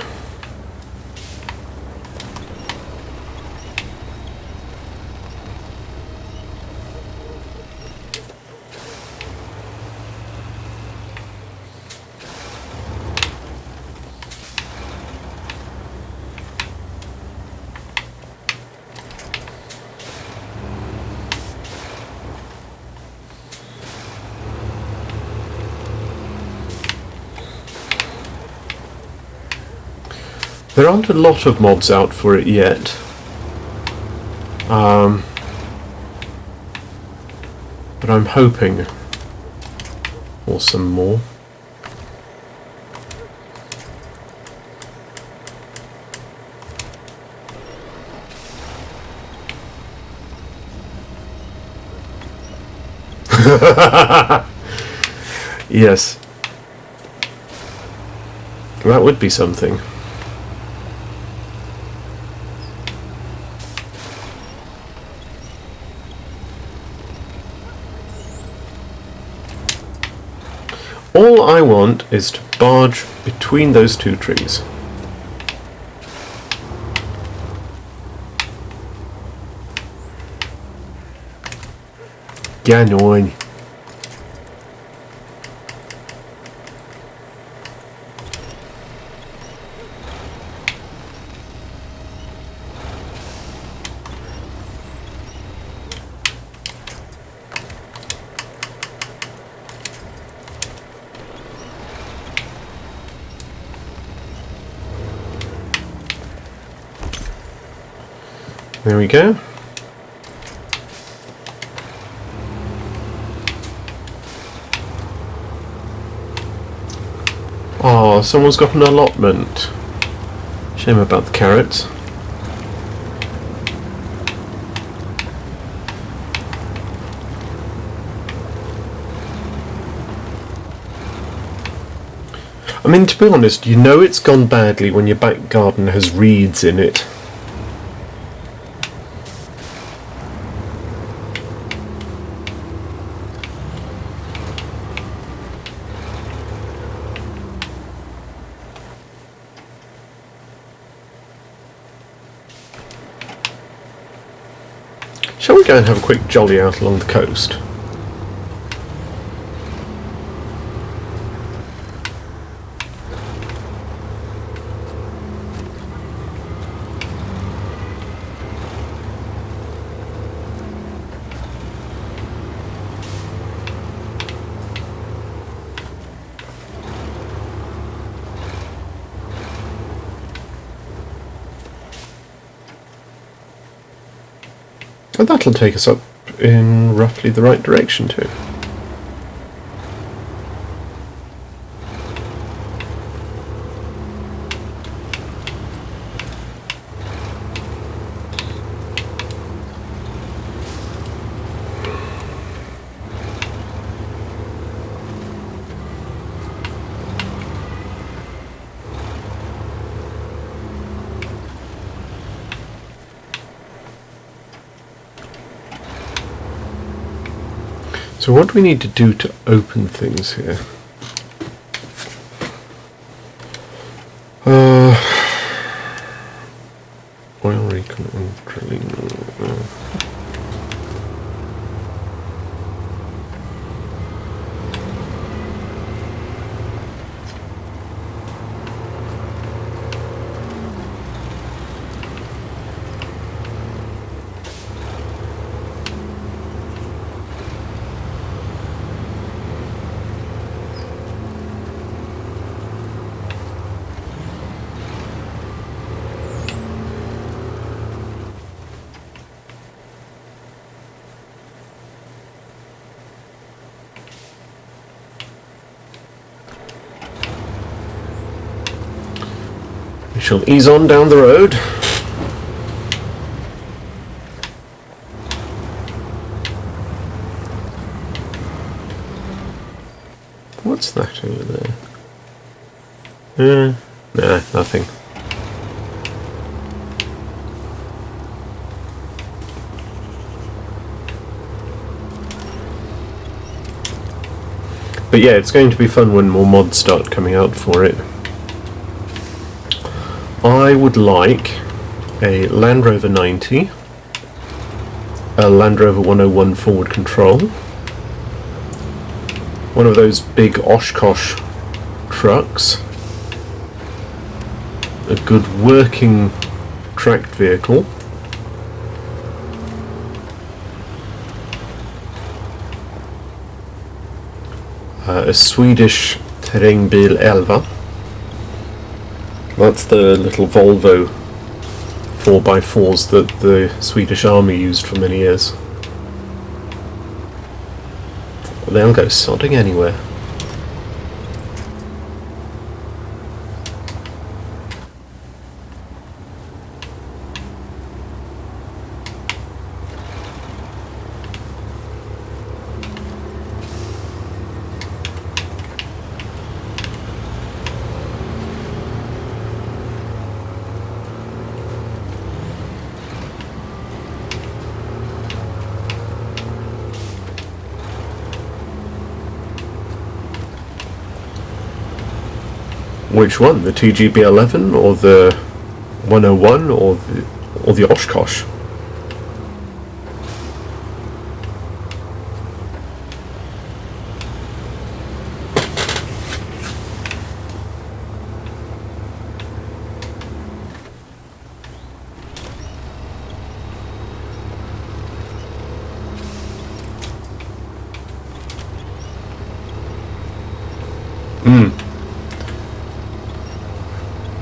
Speaker 1: There aren't a lot of mods out for it yet. But I'm hoping for some more. Yes. That would be something. All I want is to barge between those two trees. Get on. There we go. Oh, someone's got an allotment. Shame about the carrots. I mean, to be honest, you know it's gone badly when your back garden has reeds in it. Shall we go and have a quick jolly out along the coast? And that'll take us up in roughly the right direction too. So what do we need to do to open things here? Oil recon and drilling. We shall ease on down the road. What's that over there? Nah, nothing. But yeah, it's going to be fun when more mods start coming out for it. I would like a Land Rover 90, a Land Rover 101 forward control, one of those big Oshkosh trucks, a good working tracked vehicle, a Swedish terrängbil 11. That's the little Volvo 4x4s that the Swedish Army used for many years. They'll go sodding anywhere. Which one? The TGB-11 or the 101 or the Oshkosh?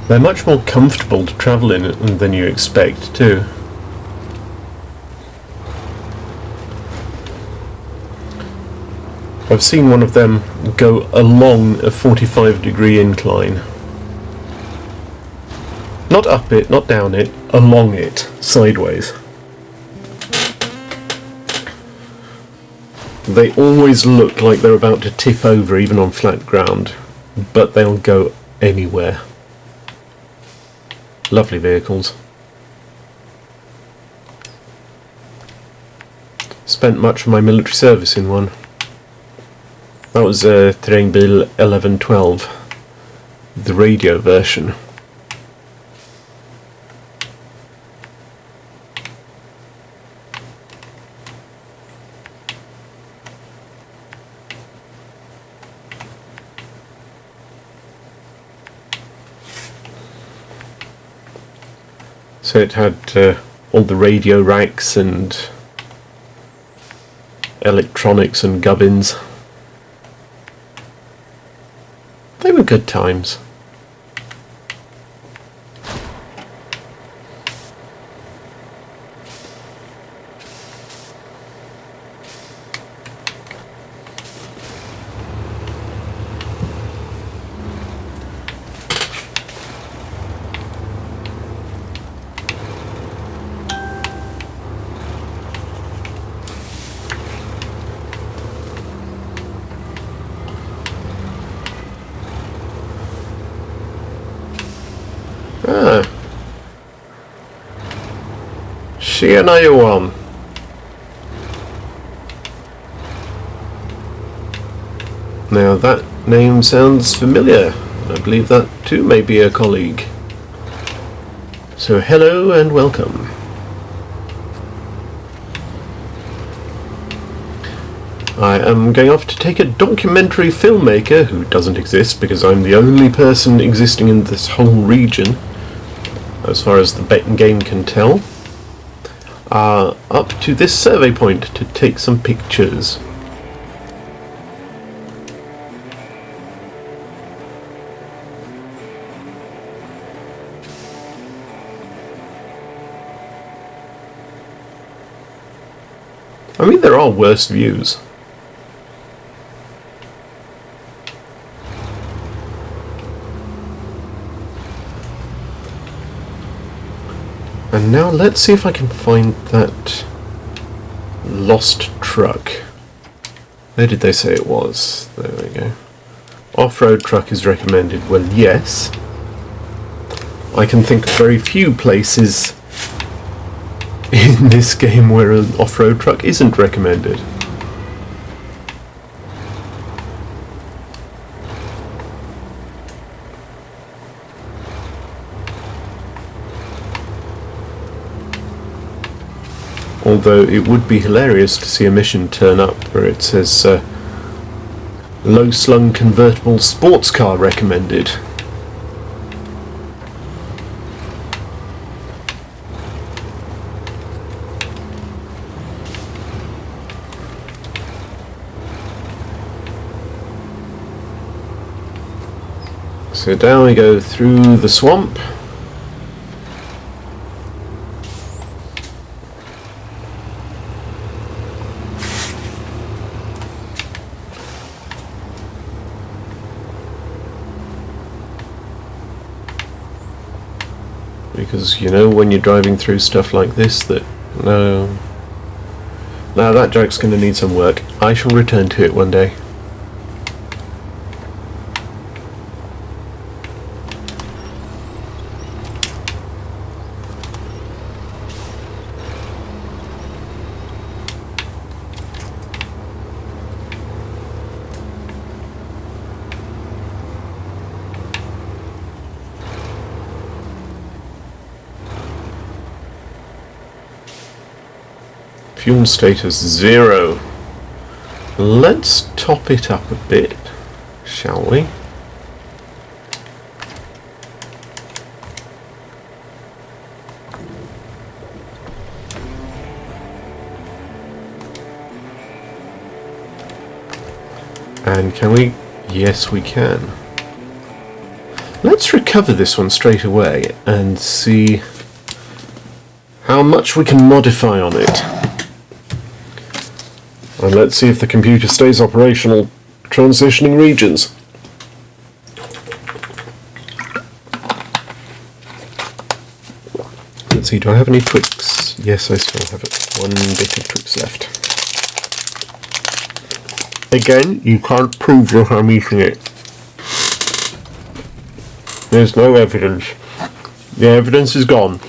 Speaker 1: They're much more comfortable to travel in than you expect, too. I've seen one of them go along a 45-degree incline. Not up it, not down it, along it, sideways. They always look like they're about to tip over even on flat ground, but they'll go anywhere. Lovely vehicles. Spent much of my military service in one. That was a terrängbil 1112, the radio version. So it had all the radio racks and electronics and gubbins. They were good times. Tjena Johan! Now that name sounds familiar. I believe that too may be a colleague. So hello and welcome. I am going off to take a documentary filmmaker, who doesn't exist because I'm the only person existing in this whole region, as far as the game can tell, up to this survey point to take some pictures. I mean, there are worse views. And now let's see if I can find that lost truck. Where did they say it was? There we go. Off-road truck is recommended. Well, yes. I can think of very few places in this game where an off-road truck isn't recommended. Although it would be hilarious to see a mission turn up where it says low-slung convertible sports car recommended. So down we go through the swamp. Because, you know, when you're driving through stuff like this, that... No, that joke's going to need some work. I shall return to it one day. Fuel status 0. Let's top it up a bit, shall we? And can we? Yes, we can. Let's recover this one straight away and see how much we can modify on it. And let's see if the computer stays operational transitioning regions. Let's see, do I have any Twix? Yes, I still have it. One bit of Twix left. Again, you can't prove that I'm eating it. There's no evidence. The evidence is gone.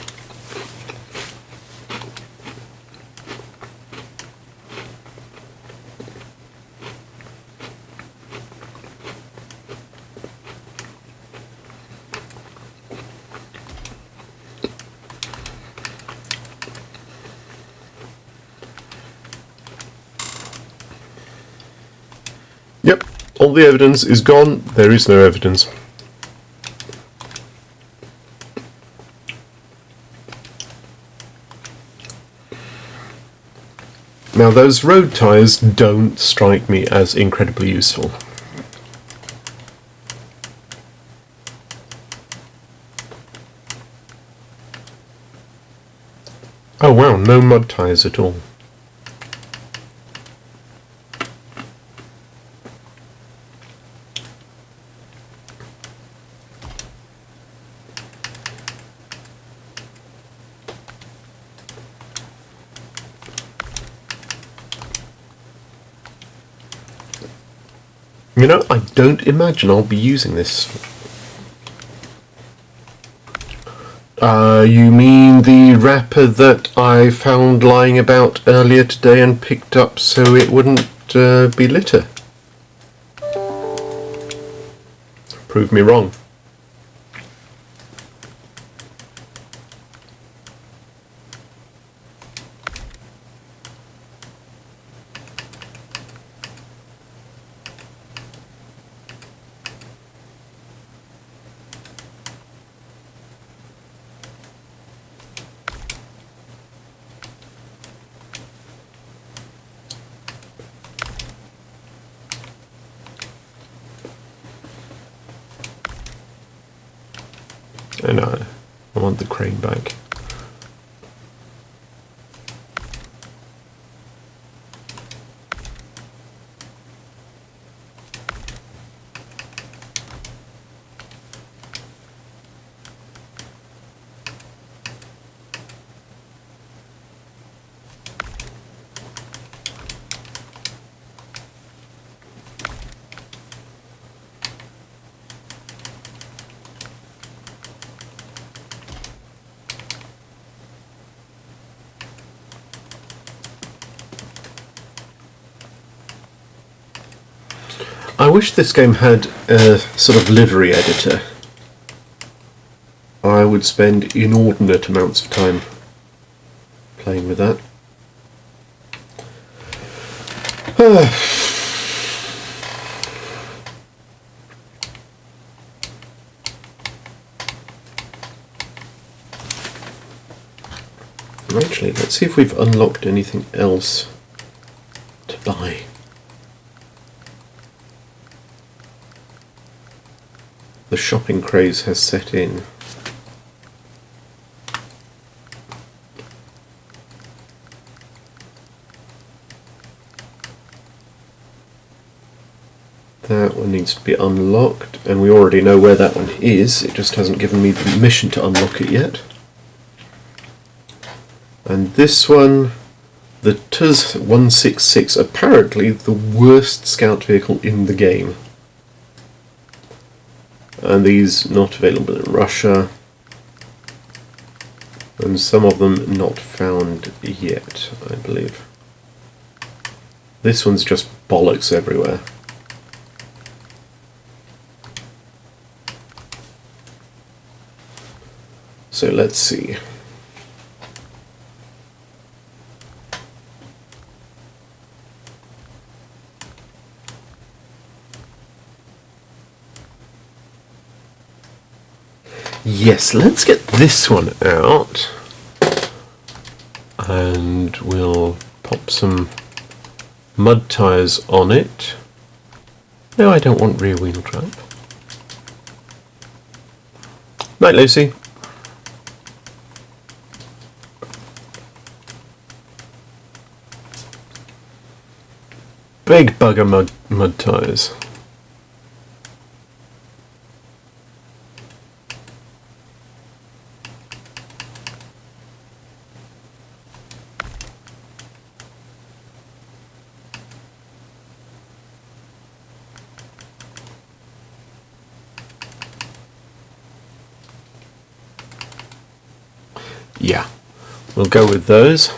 Speaker 1: Yep, all the evidence is gone. There is no evidence. Now those road tyres don't strike me as incredibly useful. Oh wow, no mud tyres at all. You know, I don't imagine I'll be using this. You mean the wrapper that I found lying about earlier today and picked up so it wouldn't be litter? Prove me wrong. And I want the crane back. I wish this game had a sort of livery editor. I would spend inordinate amounts of time playing with that. Actually, let's see if we've unlocked anything else to buy. The shopping craze has set in. That one needs to be unlocked, and we already know where that one is. It just hasn't given me the mission to unlock it yet. And this one, the TUS 166, apparently the worst scout vehicle in the game. And these not available in Russia, and some of them not found yet, I believe. This one's just bollocks everywhere. So let's see. Yes, let's get this one out, and we'll pop some mud tyres on it. No, I don't want rear wheel drive. Night, Lucy. Big bugger mud tyres. Yeah, we'll go with those.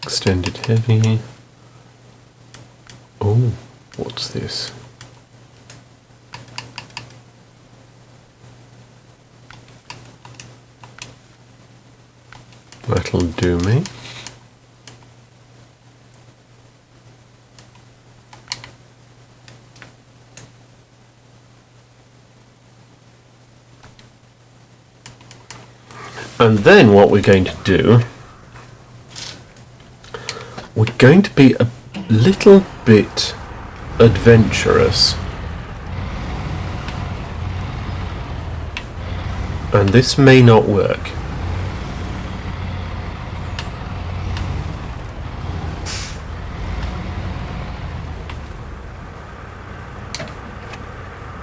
Speaker 1: Extended heavy. Oh, what's this? That'll do me. And then what we're going to do, we're going to be a little bit adventurous. And this may not work.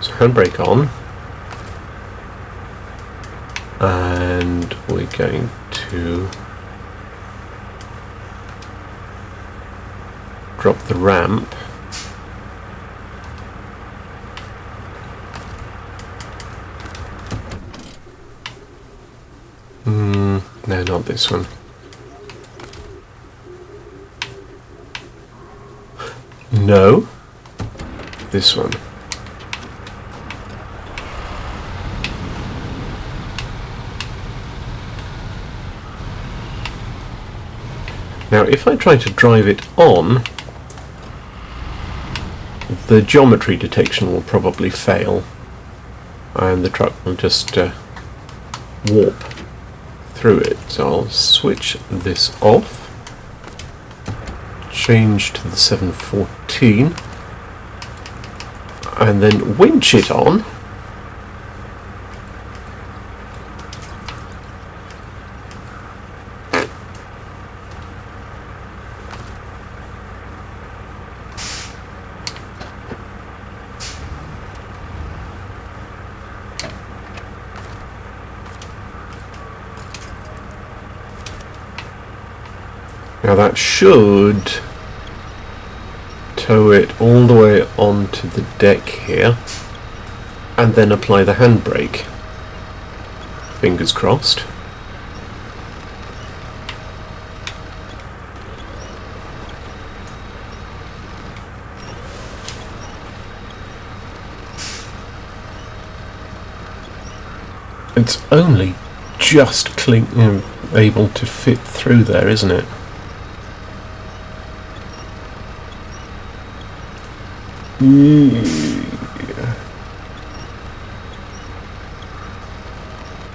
Speaker 1: So handbrake on. And we're going to drop the ramp. No, not this one. No. This one. Now, if I try to drive it on, the geometry detection will probably fail, and the truck will just warp through it. So I'll switch this off, change to the 714, and then winch it on. Now that should tow it all the way onto the deck here, and then apply the handbrake. Fingers crossed. It's only just able to fit through there, isn't it?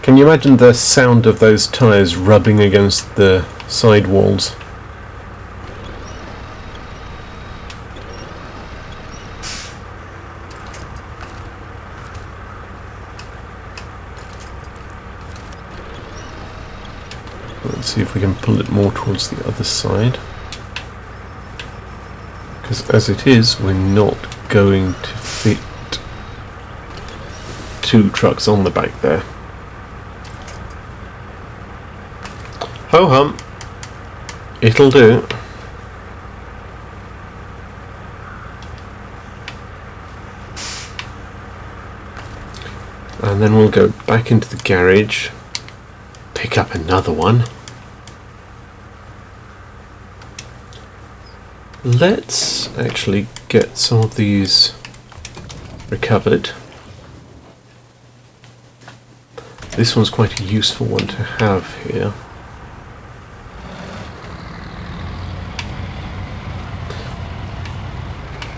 Speaker 1: Can you imagine the sound of those tyres rubbing against the side walls? Let's see if we can pull it more towards the other side. Because as it is, we're not going to fit 2 trucks on the back there. Ho hum, it'll do. And then we'll go back into the garage, pick up another one. Let's actually get some of these recovered. This one's quite a useful one to have here.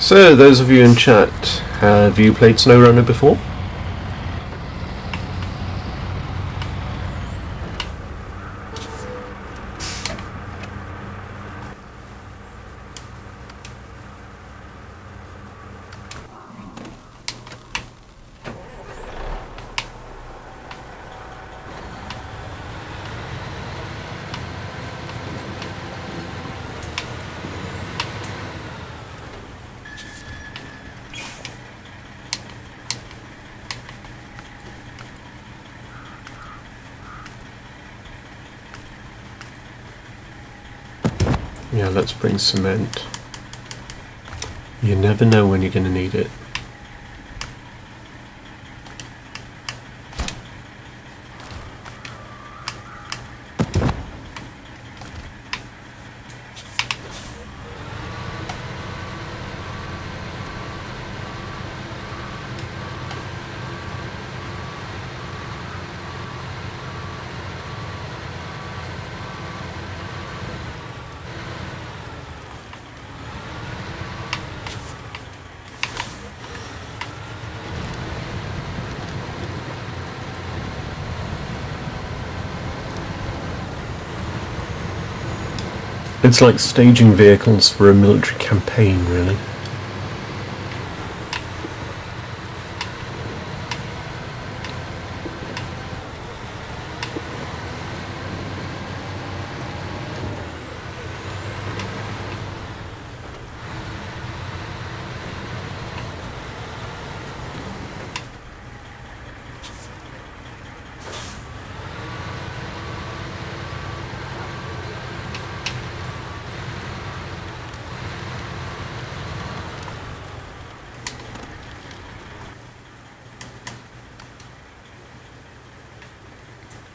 Speaker 1: So, those of you in chat, have you played Snowrunner before? Yeah, let's bring cement. You never know when you're going to need it. It's like staging vehicles for a military campaign, really.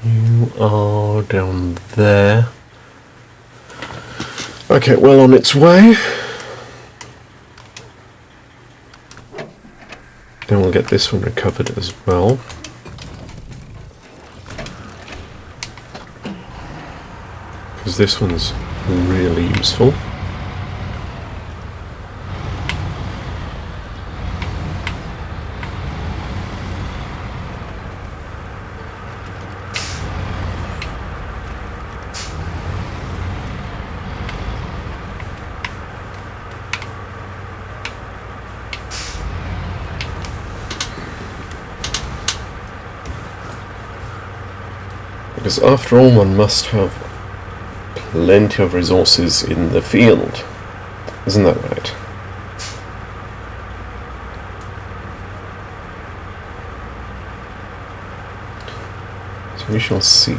Speaker 1: You are down there. Okay, well on its way. Then we'll get this one recovered as well. Because this one's really useful. Because after all, one must have plenty of resources in the field. Isn't that right? So we shall see.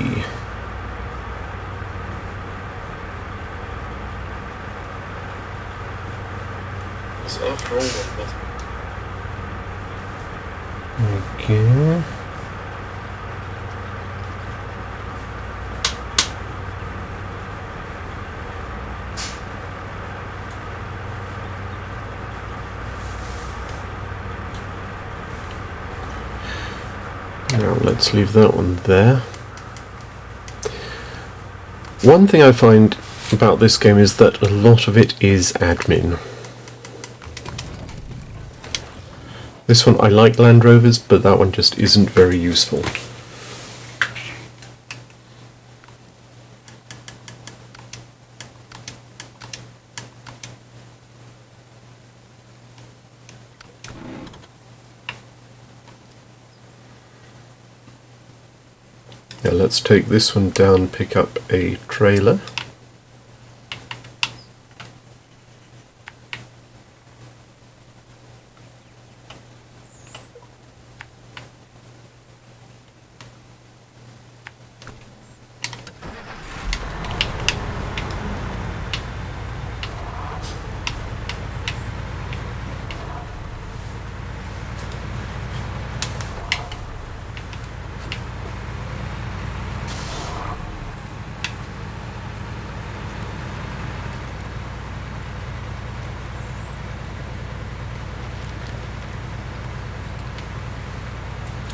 Speaker 1: Because after all, one must... Okay. Now let's leave that one there. One thing I find about this game is that a lot of it is admin. This one, I like Land Rovers, but that one just isn't very useful. Now let's take this one down, pick up a trailer.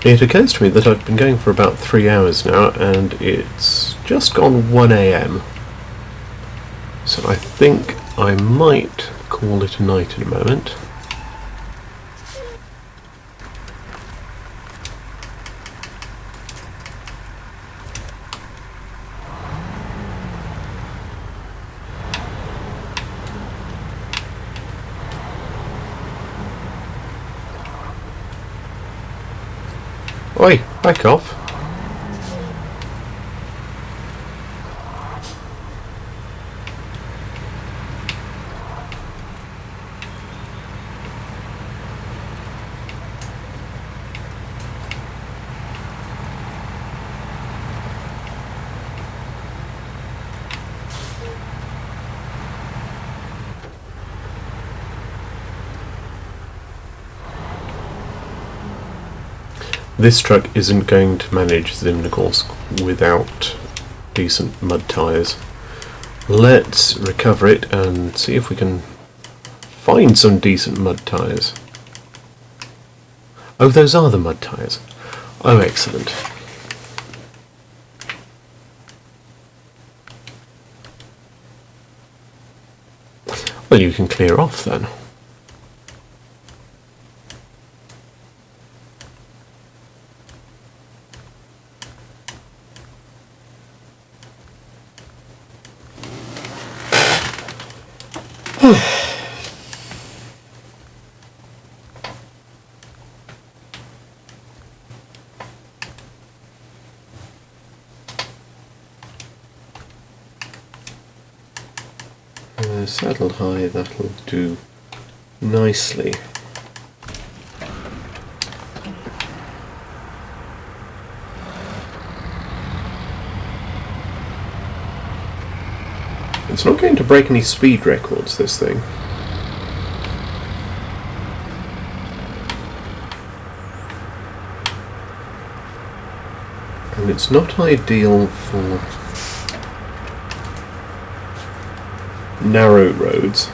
Speaker 1: It occurs to me that I've been going for about 3 hours now, and it's just gone 1 AM. So I think I might call it a night in a moment. Oi, back off. This truck isn't going to manage Zimnogorsk without decent mud tyres. Let's recover it and see if we can find some decent mud tyres. Oh, those are the mud tyres. Oh, excellent. Well, you can clear off then. Saddled high, that'll do nicely. It's not going to break any speed records, this thing. And it's not ideal for narrow roads.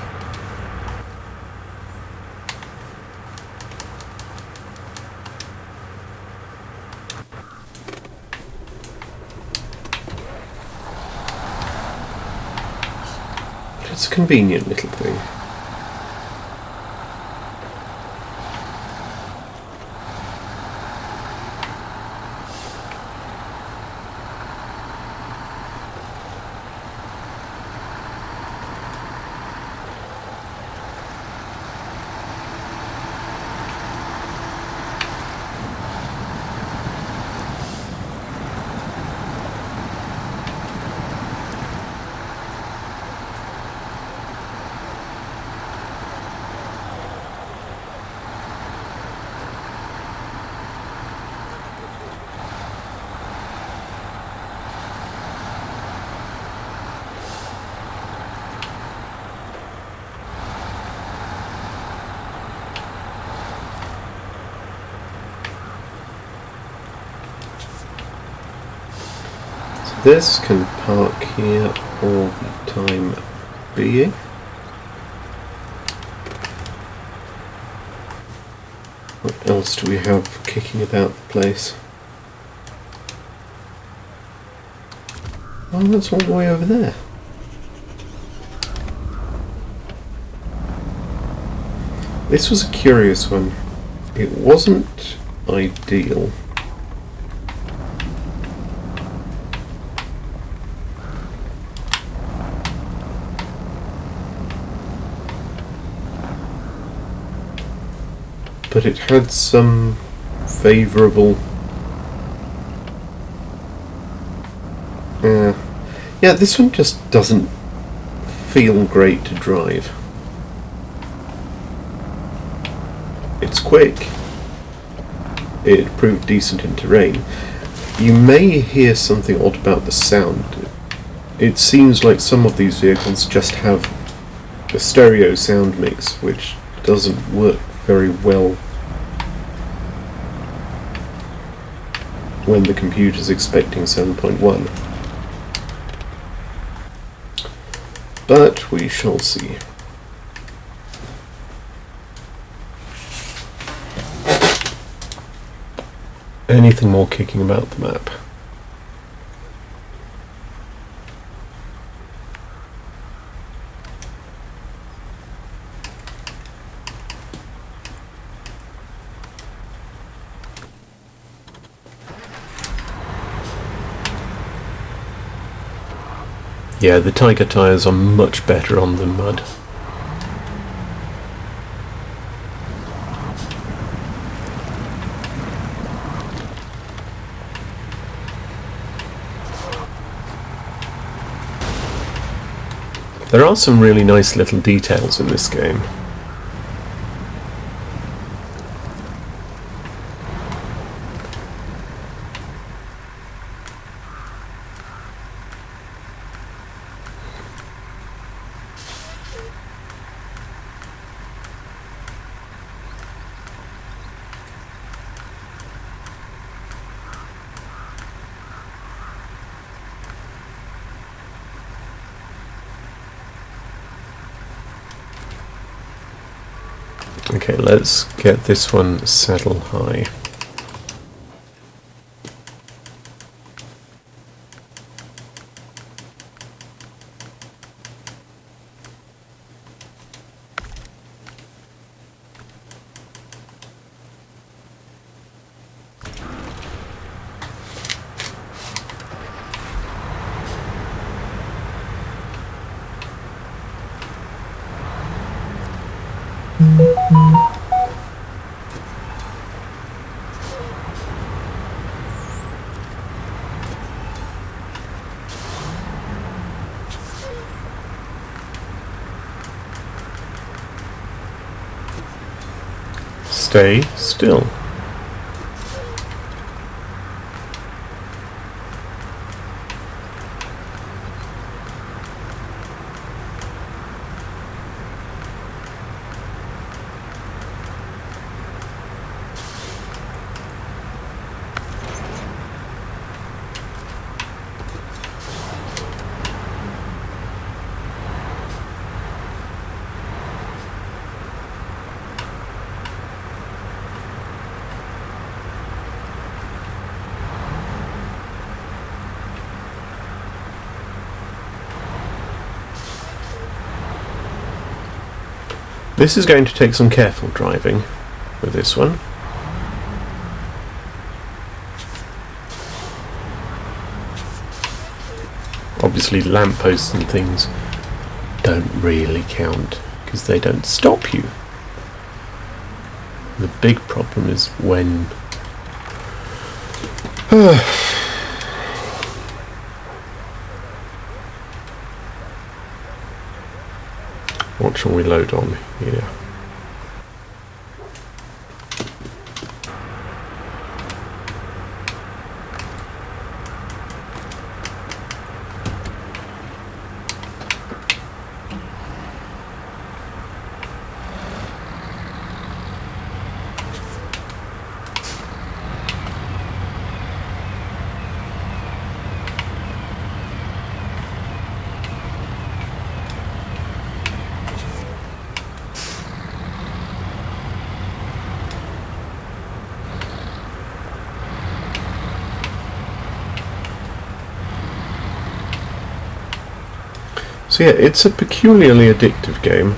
Speaker 1: it's a convenient little thing. This can park here all the time being. What else do we have kicking about the place? Oh, that's all the way over there. This was a curious one. It wasn't ideal. But it had some favourable... yeah, this one just doesn't feel great to drive. It's quick. It proved decent in terrain. You may hear something odd about the sound. It seems like some of these vehicles just have a stereo sound mix, which doesn't work very well when the computer's expecting 7.1. But we shall see. Anything more kicking about the map? Yeah, the Tiger tyres are much better on the mud. There are some really nice little details in this game. Okay, let's get this one saddle high. Stay still. This is going to take some careful driving with this one. Obviously lampposts and things don't really count because they don't stop you. The big problem is when what shall we load on here? So yeah, it's a peculiarly addictive game.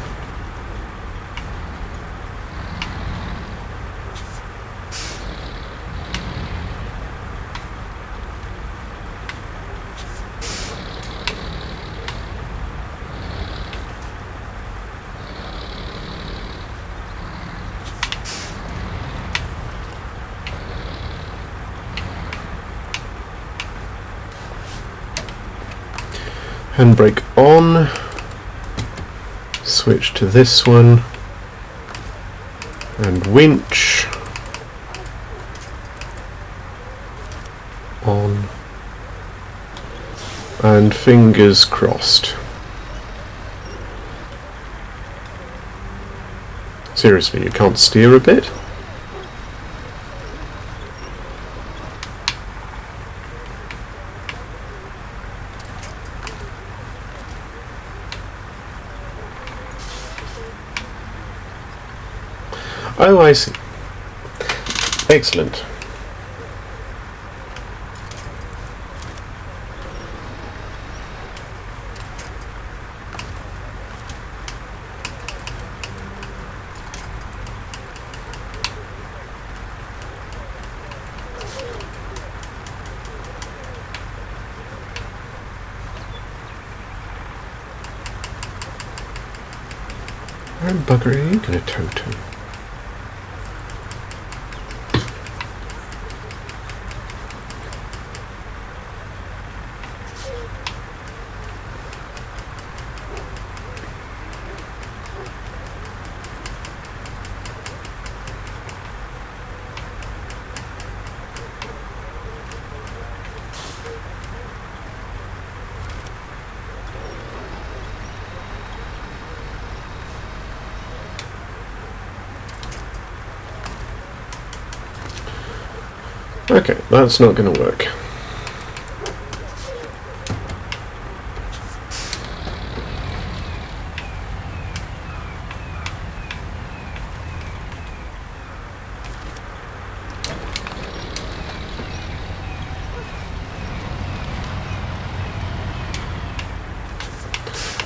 Speaker 1: Handbrake on, switch to this one, and winch on, and fingers crossed. Seriously, you can't steer a bit? Oh, I see. Excellent. Where bugger are you going to tow to? Okay, that's not going to work.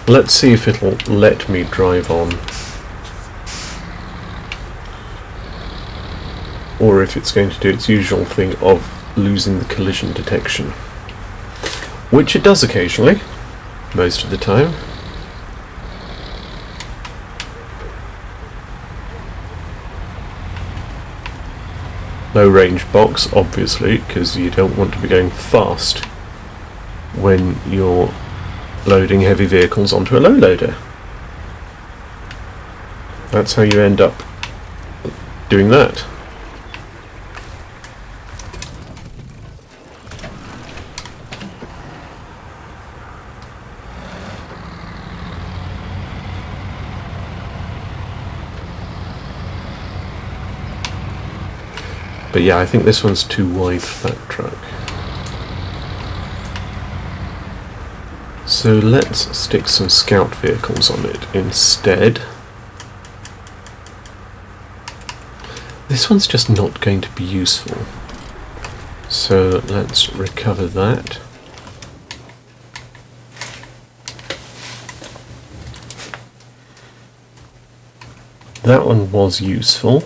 Speaker 1: Let's see if it'll let me drive on, or if it's going to do its usual thing of losing the collision detection, which it does occasionally, most of the time. Low range box, obviously, because you don't want to be going fast when you're loading heavy vehicles onto a low loader. That's how you end up doing that. But yeah, I think this one's too wide for that truck. So let's stick some scout vehicles on it instead. This one's just not going to be useful. So let's recover that. That one was useful.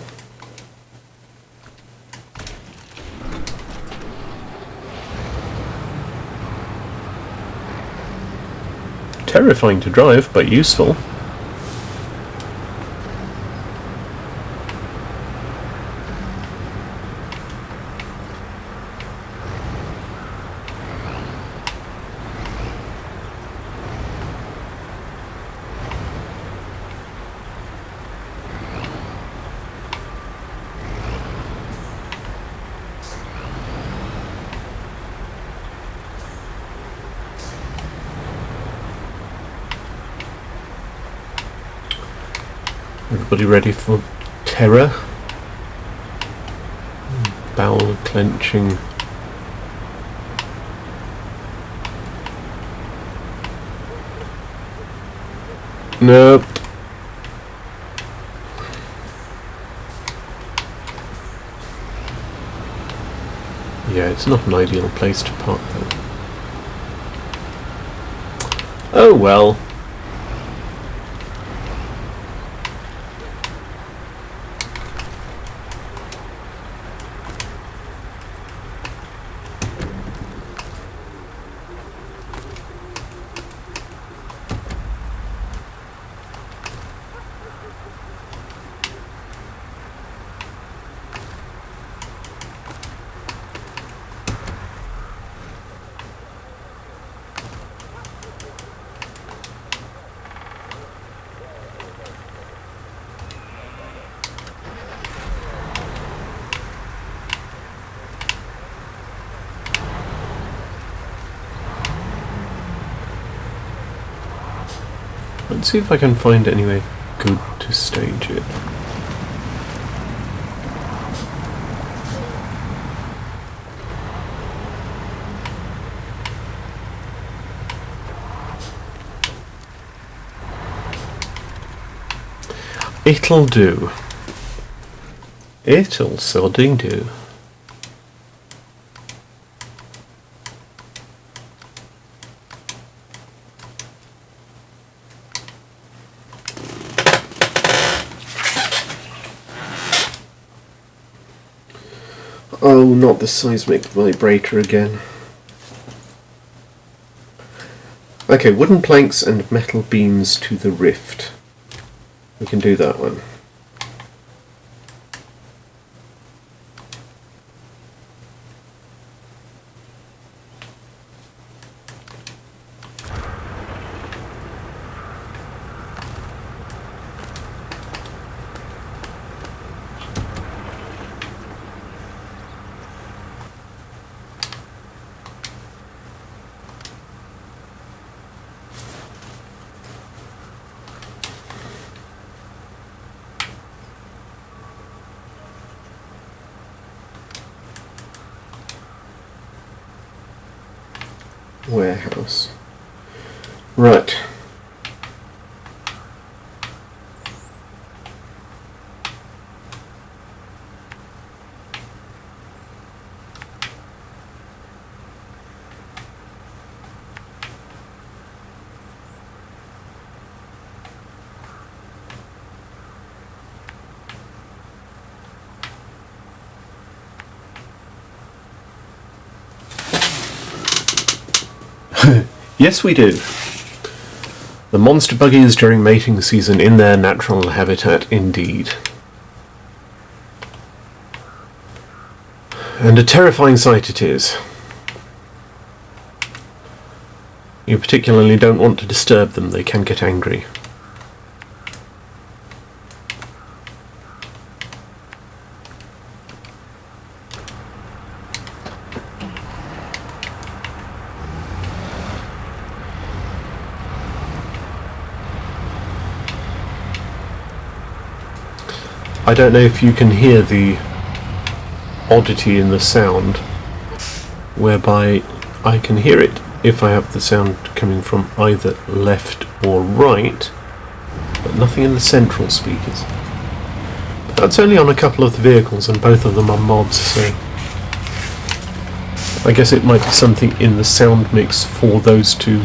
Speaker 1: Terrifying to drive, but useful. Everybody ready for terror? Bowel clenching. Nope. Yeah, it's not an ideal place to park though. Oh well. Let's see if I can find anywhere good to stage it. It'll do. It'll sodding do. Oh, not the seismic vibrator again. Okay, wooden planks and metal beams to the rift. We can do that one. Warehouse. Right. Yes, we do. The monster buggies during mating season in their natural habitat, indeed. And a terrifying sight it is. You particularly don't want to disturb them, they can get angry. I don't know if you can hear the oddity in the sound, whereby I can hear it if I have the sound coming from either left or right, but nothing in the central speakers. But that's only on a couple of the vehicles, and both of them are mods, so I guess it might be something in the sound mix for those two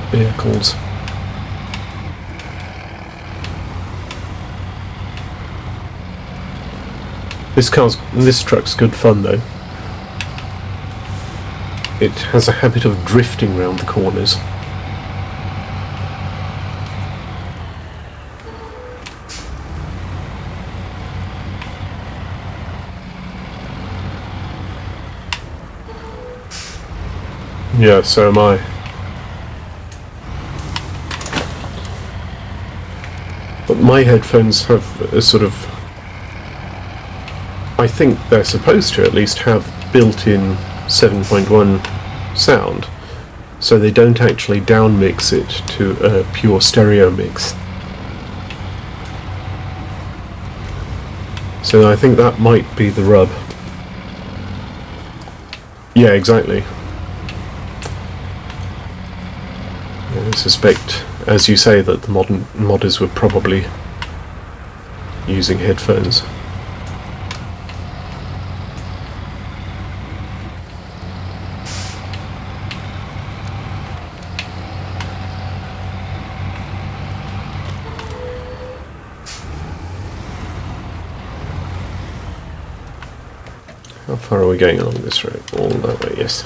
Speaker 1: vehicles. This truck's good fun though. It has a habit of drifting round the corners. Yeah, so am I. But my headphones have a sort of... I think they're supposed to at least have built-in 7.1 sound, so they don't actually down-mix it to a pure stereo mix. So I think that might be the rub. Yeah, exactly. I suspect, as you say, that the modern modders were probably using headphones. How far are we going along this road? All that way, yes.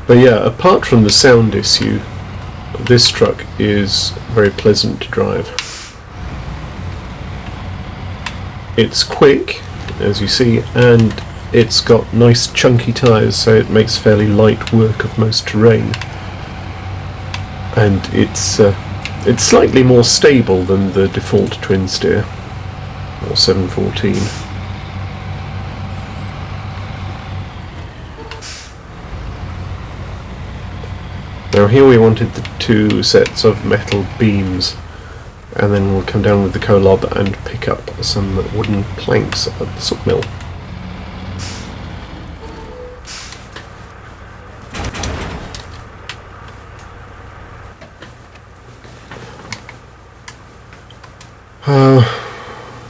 Speaker 1: But yeah, apart from the sound issue, this truck is very pleasant to drive. It's quick, as you see, and it's got nice chunky tyres, so it makes fairly light work of most terrain. And it's slightly more stable than the default twin steer, or 714. Now here we wanted the 2 sets of metal beams, and then we'll come down with the Kolob and pick up some wooden planks at the sawmill.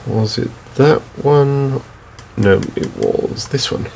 Speaker 1: Was it that one? No, it was this one.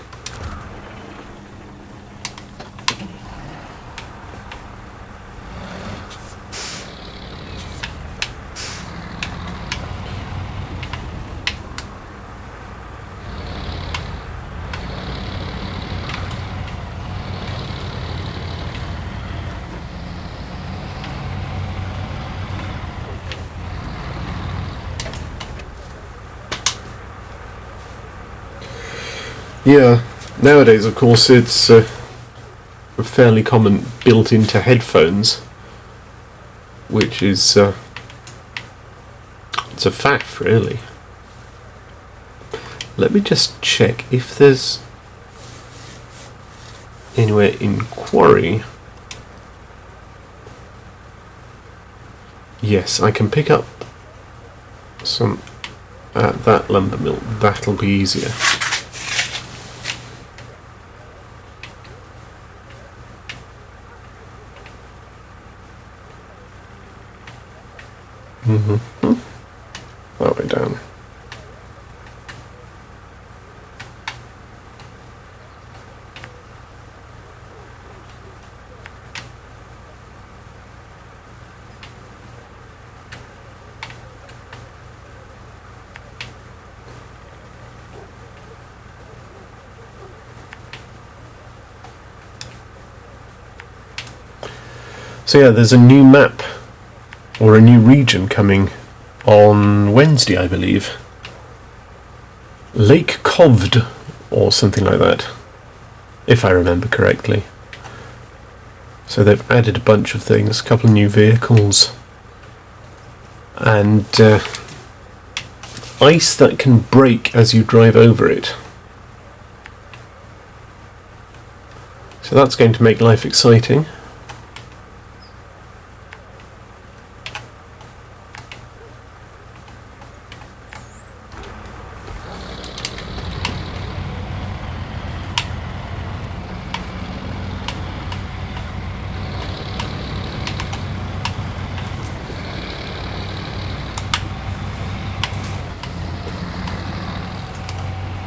Speaker 1: Yeah, nowadays of course it's fairly common built into headphones, which is it's a faff really. Let me just check if there's anywhere in Quarry. Yes, I can pick up some at that lumber mill. That'll be easier. That way down. So yeah, there's a new map, or a new region coming on Wednesday, I believe. Lake Covd, or something like that, if I remember correctly. So they've added a bunch of things, a couple of new vehicles, and ice that can break as you drive over it. So that's going to make life exciting.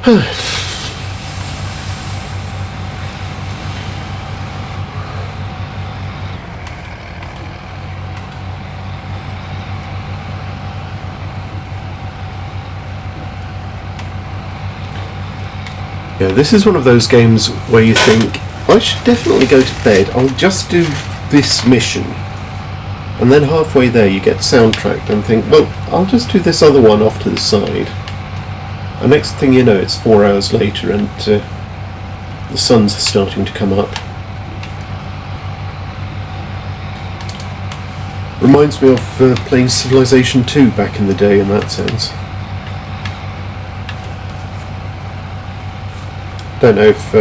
Speaker 1: Yeah, this is one of those games where you think, I should definitely go to bed, I'll just do this mission. And then halfway there you get soundtracked and think, well, I'll just do this other one off to the side. And next thing you know, it's 4 hours later and the sun's starting to come up. Reminds me of playing Civilization 2 back in the day in that sense. Don't know if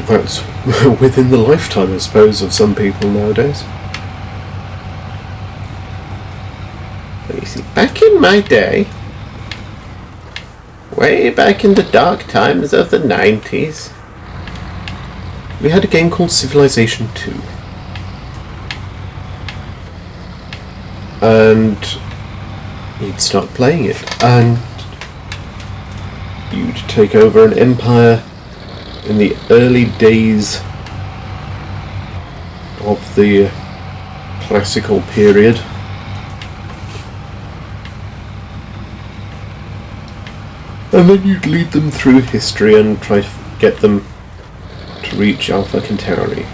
Speaker 1: that's within the lifetime, I suppose, of some people nowadays. But you see, back in my day, way back in the dark times of the 90s, we had a game called Civilization 2. And you'd start playing it, and you'd take over an empire in the early days of the classical period. And then you'd lead them through history and try to get them to reach Alpha Centauri.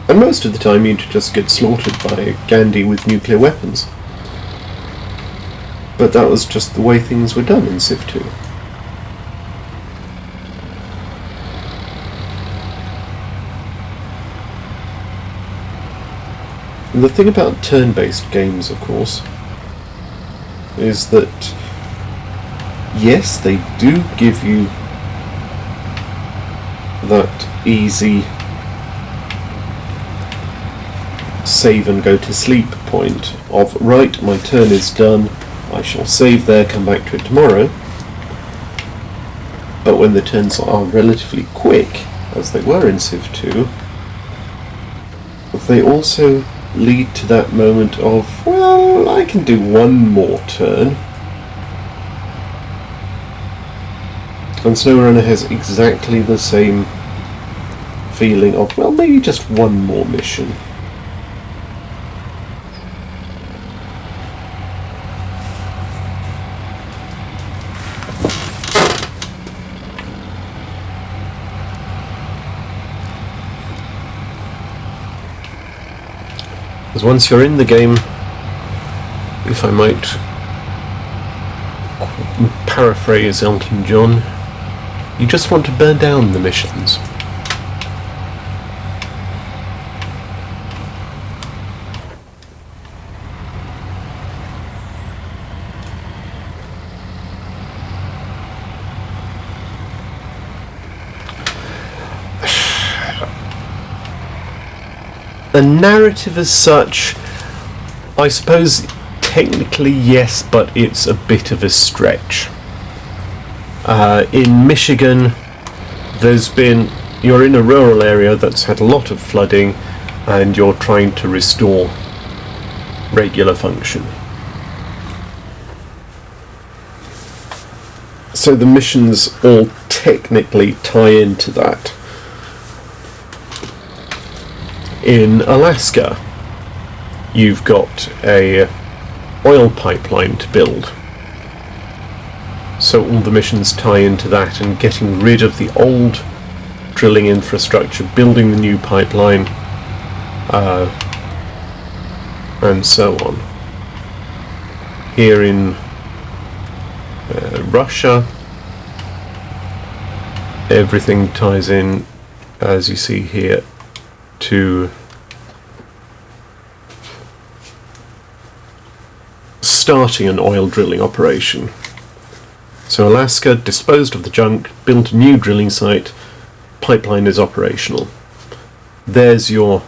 Speaker 1: And most of the time you'd just get slaughtered by Gandhi with nuclear weapons. But that was just the way things were done in Civ 2. And the thing about turn-based games, of course, is that yes, they do give you that easy save and go to sleep point of, right, my turn is done, I shall save there, come back to it tomorrow. But when the turns are relatively quick, as they were in Civ 2, they also lead to that moment of, well, I can do one more turn. And Snowrunner has exactly the same feeling of, well, maybe just one more mission. Because once you're in the game, if I might paraphrase Elton John, you just want to burn down the missions. The narrative as such, I suppose technically yes, but it's a bit of a stretch. In Michigan, you're in a rural area that's had a lot of flooding, and you're trying to restore regular function. So the missions all technically tie into that. In Alaska, you've got a oil pipeline to build. So all the missions tie into that and getting rid of the old drilling infrastructure, building the new pipeline, and so on. Here in Russia, everything ties in, as you see here, to starting an oil drilling operation. So Alaska disposed of the junk, built a new drilling site, pipeline is operational. There's your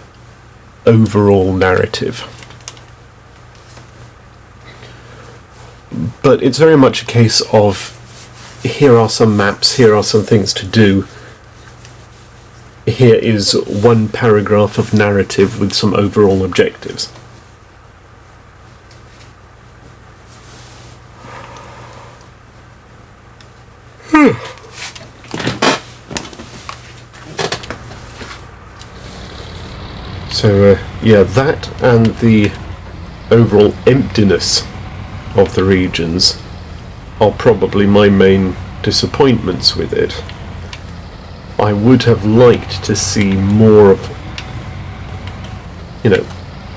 Speaker 1: overall narrative. But it's very much a case of, here are some maps, here are some things to do. Here is one paragraph of narrative with some overall objectives. So, yeah, that and the overall emptiness of the regions are probably my main disappointments with it. I would have liked to see more of,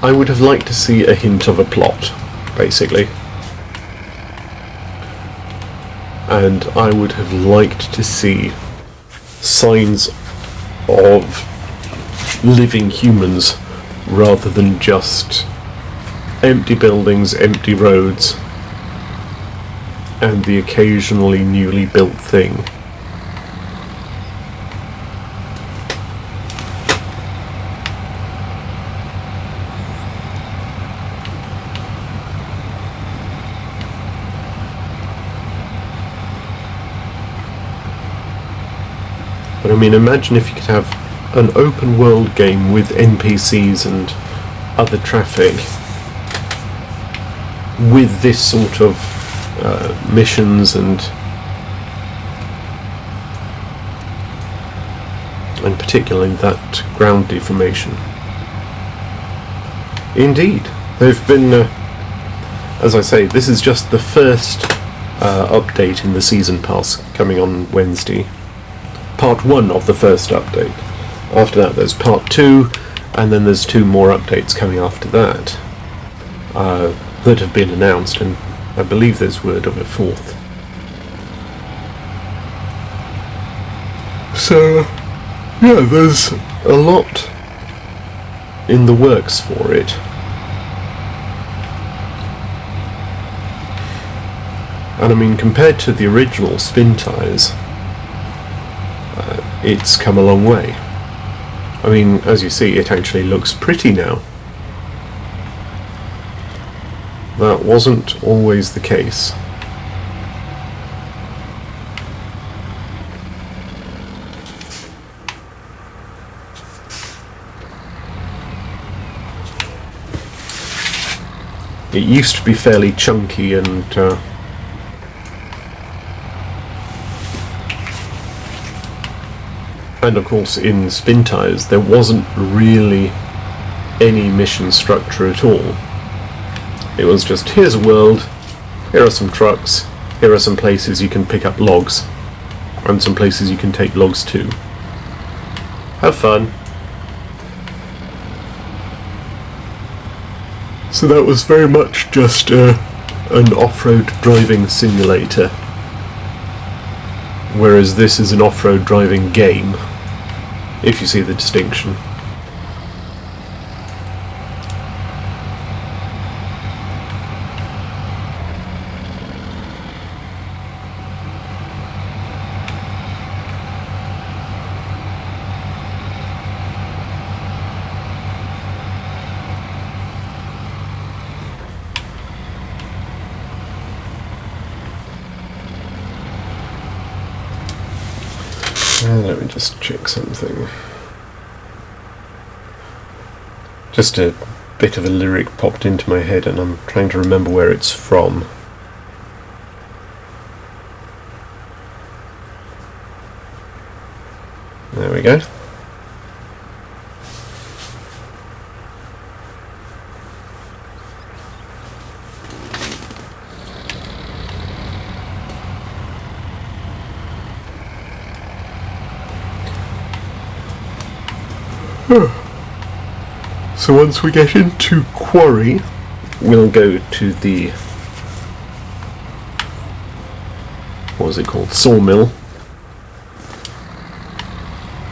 Speaker 1: I would have liked to see a hint of a plot, basically. And I would have liked to see signs of living humans rather than just empty buildings, empty roads, and the occasionally newly built thing. But I mean, imagine if you could have an open world game with NPCs and other traffic with this sort of missions and particularly that ground deformation. Indeed, they've been, as I say, this is just the first update in the season pass coming on Wednesday. Part 1 of the first update. After that there's part 2, and then there's 2 more updates coming after that that have been announced, and I believe there's word of a 4th. So, yeah, there's a lot in the works for it. And I mean, compared to the original spin tyres, it's come a long way. I mean, as you see, it actually looks pretty now. That wasn't always the case. It used to be fairly chunky and of course in spin tyres there wasn't really any mission structure at all. It was just, here's a world, here are some trucks, here are some places you can pick up logs, and some places you can take logs to. Have fun. So that was very much just an off-road driving simulator, whereas this is an off-road driving game, if you see the distinction. Let me just check something. Just a bit of a lyric popped into my head and I'm trying to remember where it's from. There we go. So once we get into Quarry, we'll go to the, what was it called, sawmill.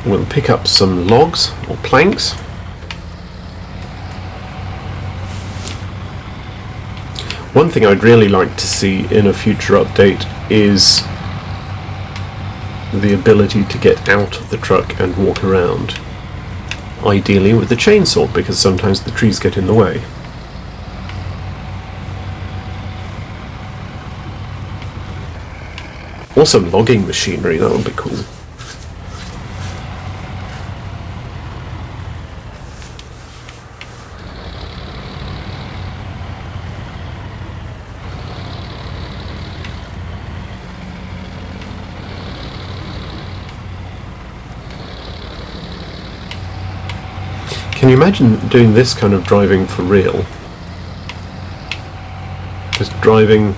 Speaker 1: We'll pick up some logs or planks. One thing I'd really like to see in a future update is the ability to get out of the truck and walk around. Ideally with a chainsaw, because sometimes the trees get in the way. Or some logging machinery, that would be cool. Can you imagine doing this kind of driving for real? Just driving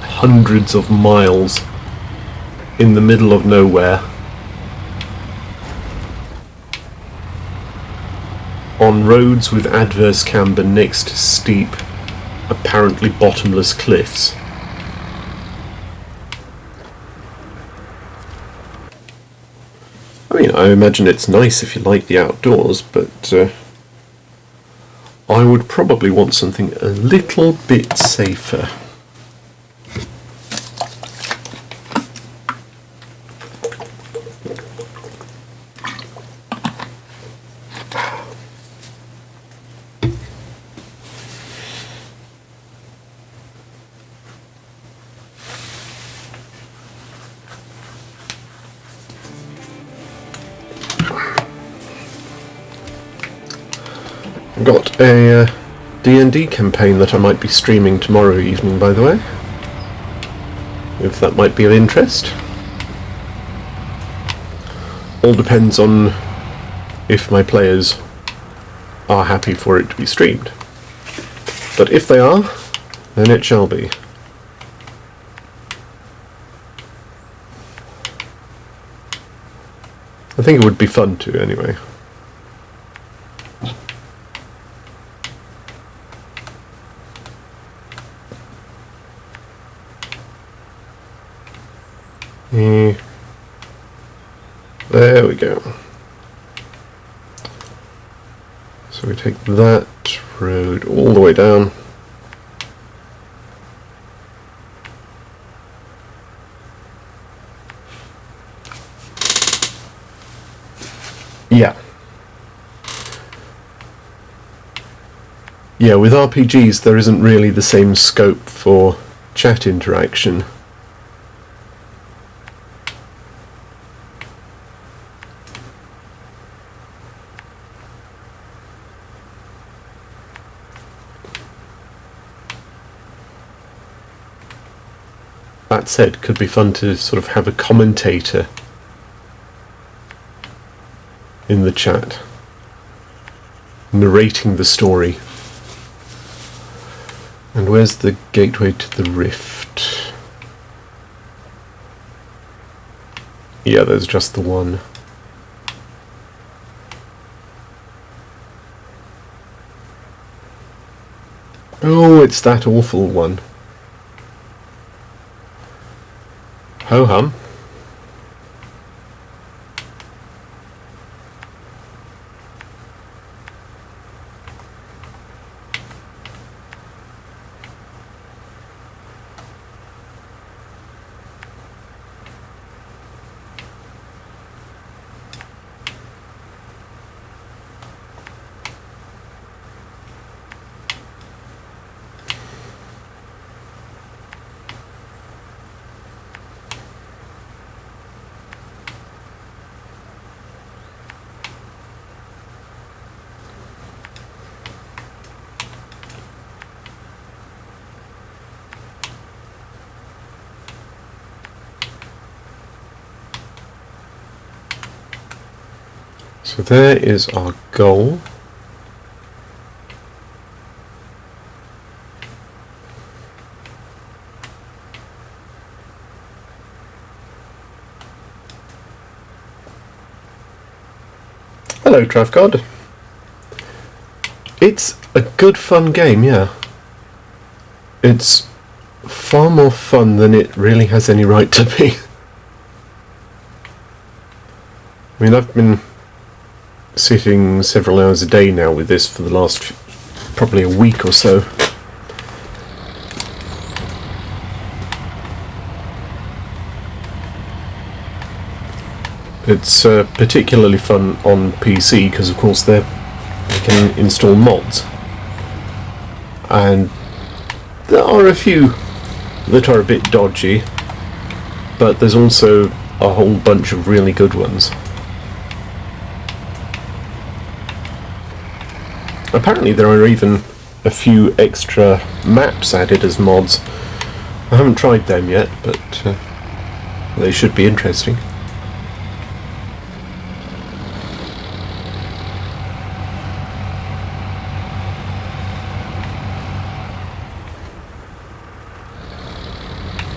Speaker 1: hundreds of miles in the middle of nowhere on roads with adverse camber next to steep, apparently bottomless cliffs. I mean, I imagine it's nice if you like the outdoors, but I would probably want something a little bit safer. Got a D&D campaign that I might be streaming tomorrow evening, by the way, if that might be of interest. All depends on if my players are happy for it to be streamed. But if they are, then it shall be. I think it would be fun to, anyway. There we go. So we take that road all the way down. Yeah. Yeah, with RPGs there isn't really the same scope for chat interaction. That said, could be fun to sort of have a commentator in the chat, narrating the story. And where's the gateway to the rift? Yeah, there's just the one. Oh, it's that awful one. Ho-hum. So there is our goal. Hello, Travcod. It's a good fun game, yeah. It's far more fun than it really has any right to be. I mean, I've been sitting several hours a day now with this for the last probably a week or so. It's particularly fun on PC because of course you can install mods, and there are a few that are a bit dodgy, but there's also a whole bunch of really good ones. Apparently there are even a few extra maps added as mods. I haven't tried them yet, but they should be interesting.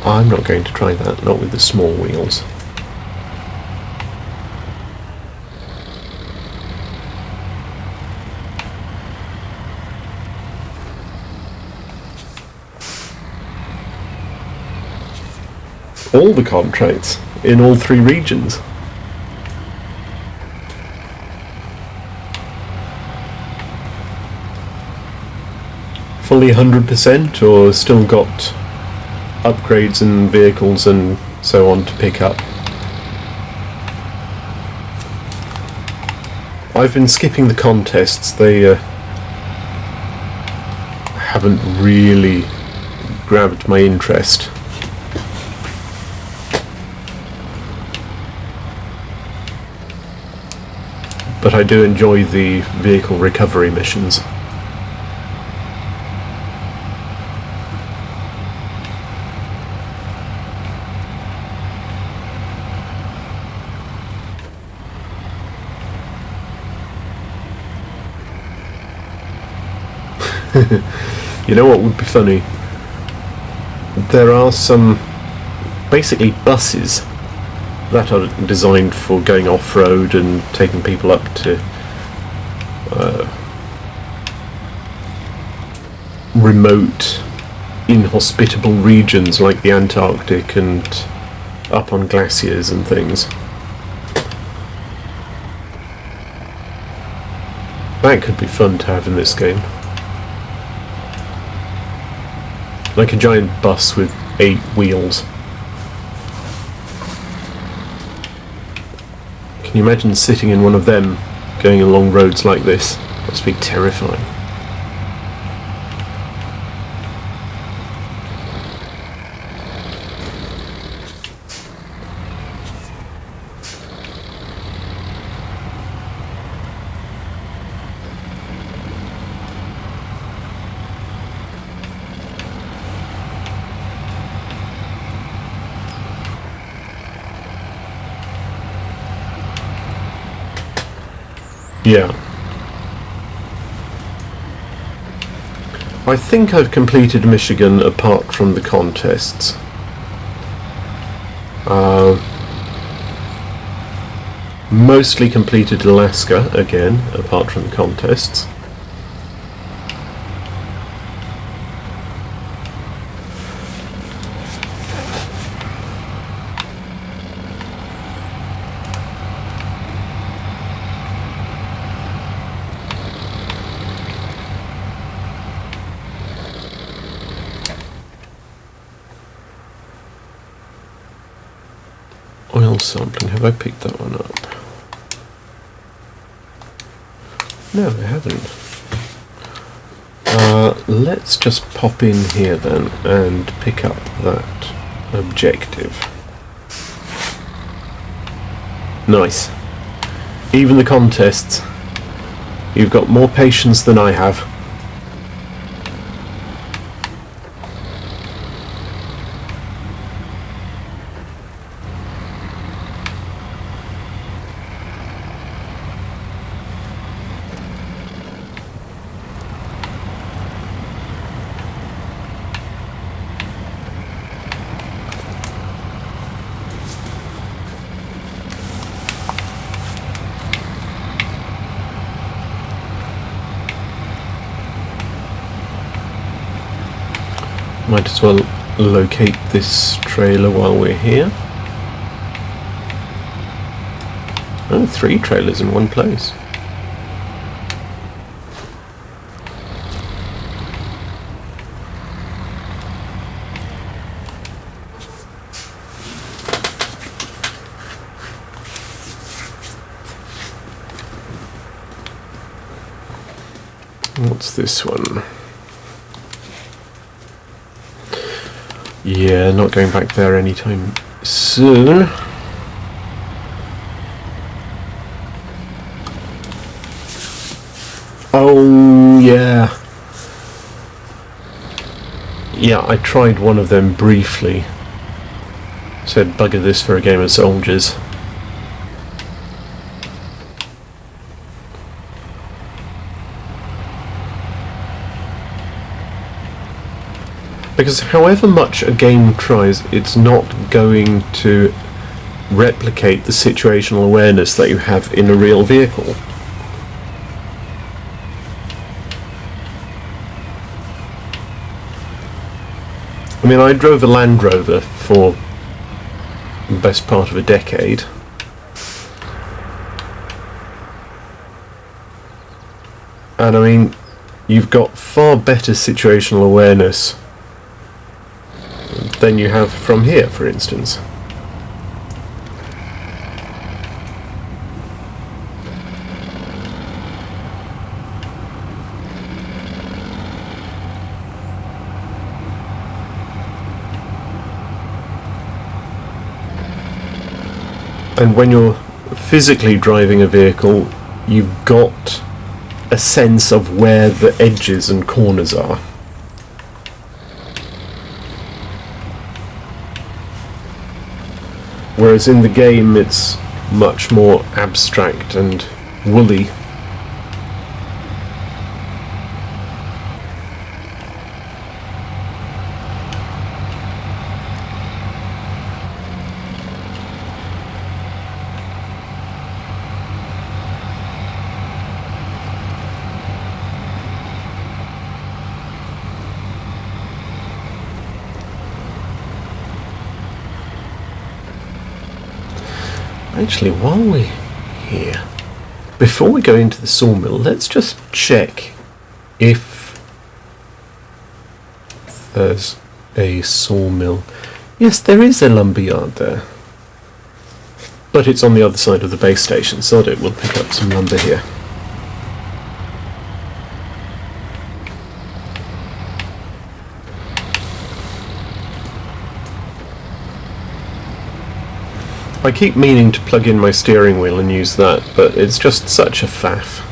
Speaker 1: I'm not going to try that, not with the small wheels. All the contracts in all 3 regions. Fully 100% or still got upgrades and vehicles and so on to pick up? I've been skipping the contests. They haven't really grabbed my interest. But I do enjoy the vehicle recovery missions. You know what would be funny? There are some basically buses that are designed for going off-road and taking people up to remote, inhospitable regions like the Antarctic and up on glaciers and things. That could be fun to have in this game. Like a giant bus with 8 wheels. Can you imagine sitting in one of them going along roads like this? That must be terrifying. Yeah. I think I've completed Michigan apart from the contests. Mostly completed Alaska again, apart from the contests. Oil sampling, have I picked that one up? No, I haven't. Let's just pop in here then and pick up that objective. Nice. Even the contests. You've got more patience than I have. Might as well locate this trailer while we're here. Oh, 3 trailers in one place. What's this one? Yeah, not going back there anytime soon. Oh, yeah. Yeah, I tried one of them briefly. Said bugger this for a game of soldiers. Because however much a game tries, it's not going to replicate the situational awareness that you have in a real vehicle. I mean, I drove a Land Rover for the best part of a decade. And I mean, you've got far better situational awareness than you have from here, for instance. And when you're physically driving a vehicle, you've got a sense of where the edges and corners are. Whereas in the game it's much more abstract and woolly. Actually, while we're here, before we go into the sawmill, let's just check if there's a sawmill. Yes, there is a lumberyard there, but it's on the other side of the base station, so we'll pick up some lumber here. I keep meaning to plug in my steering wheel and use that, but it's just such a faff.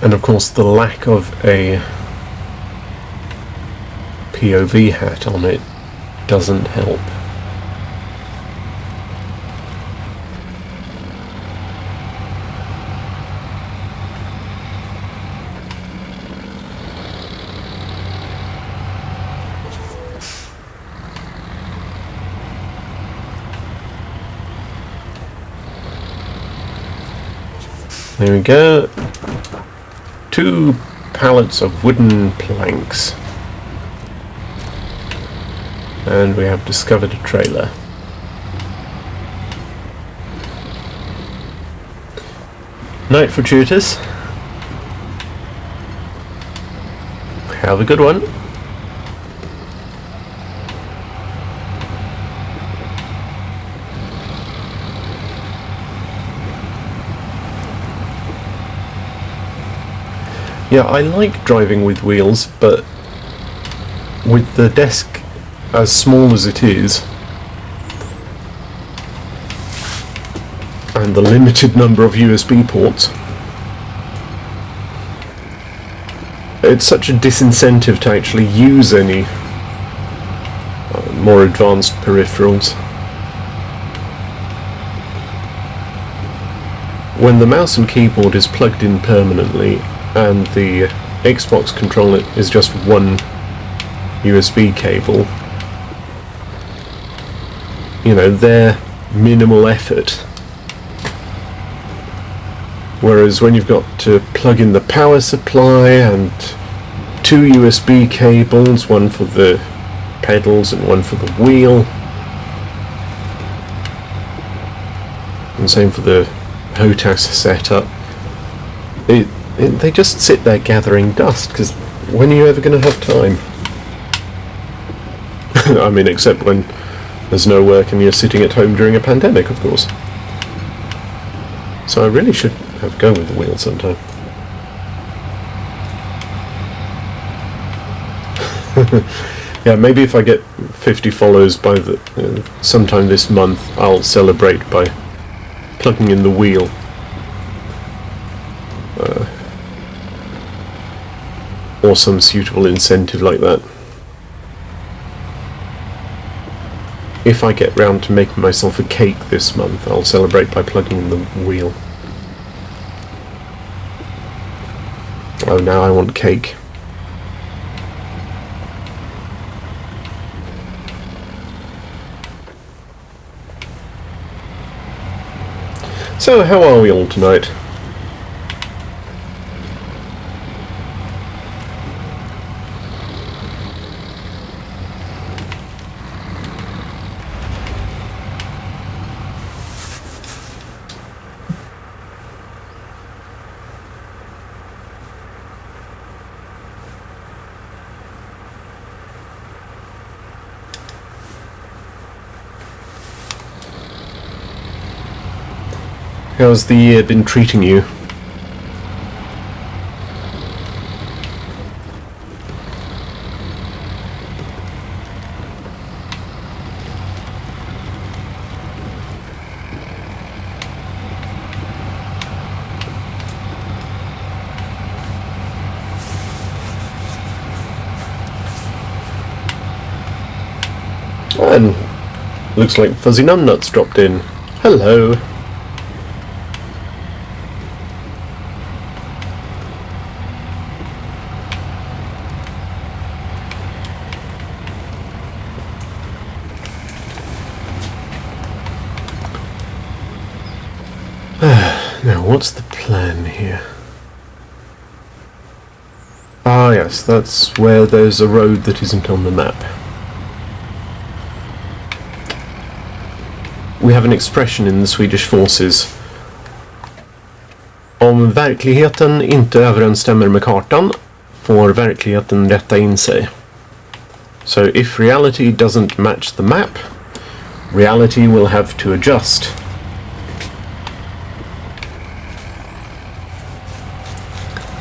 Speaker 1: And of course the lack of a POV hat on it doesn't help. There we go. 2 pallets of wooden planks. And we have discovered a trailer. Night, fortuitous. Have a good one. Yeah, I like driving with wheels, but with the desk as small as it is, and the limited number of USB ports, it's such a disincentive to actually use any more advanced peripherals. When the mouse and keyboard is plugged in permanently and the Xbox controller is just one USB cable, you know, they're minimal effort. Whereas when you've got to plug in the power supply and 2 USB cables, one for the pedals and one for the wheel, and same for the HOTAS setup, they just sit there gathering dust, because when are you ever going to have time? I mean, except when there's no work and you're sitting at home during a pandemic, of course. So I really should have a go with the wheel sometime. Yeah, maybe if I get 50 follows by the sometime this month, I'll celebrate by plugging in the wheel or some suitable incentive like that. If I get round to making myself a cake this month, I'll celebrate by plugging in the wheel. Oh, now I want cake. So, how are we all tonight? How's the year been treating you? And looks like Fuzzy Numbnuts dropped in. Hello. Now, what's the plan here? Ah, yes, that's where there's a road that isn't on the map. We have an expression in the Swedish forces. Om verkligheten inte överensstämmer med kartan, får verkligheten rätta in sig. So if reality doesn't match the map, reality will have to adjust.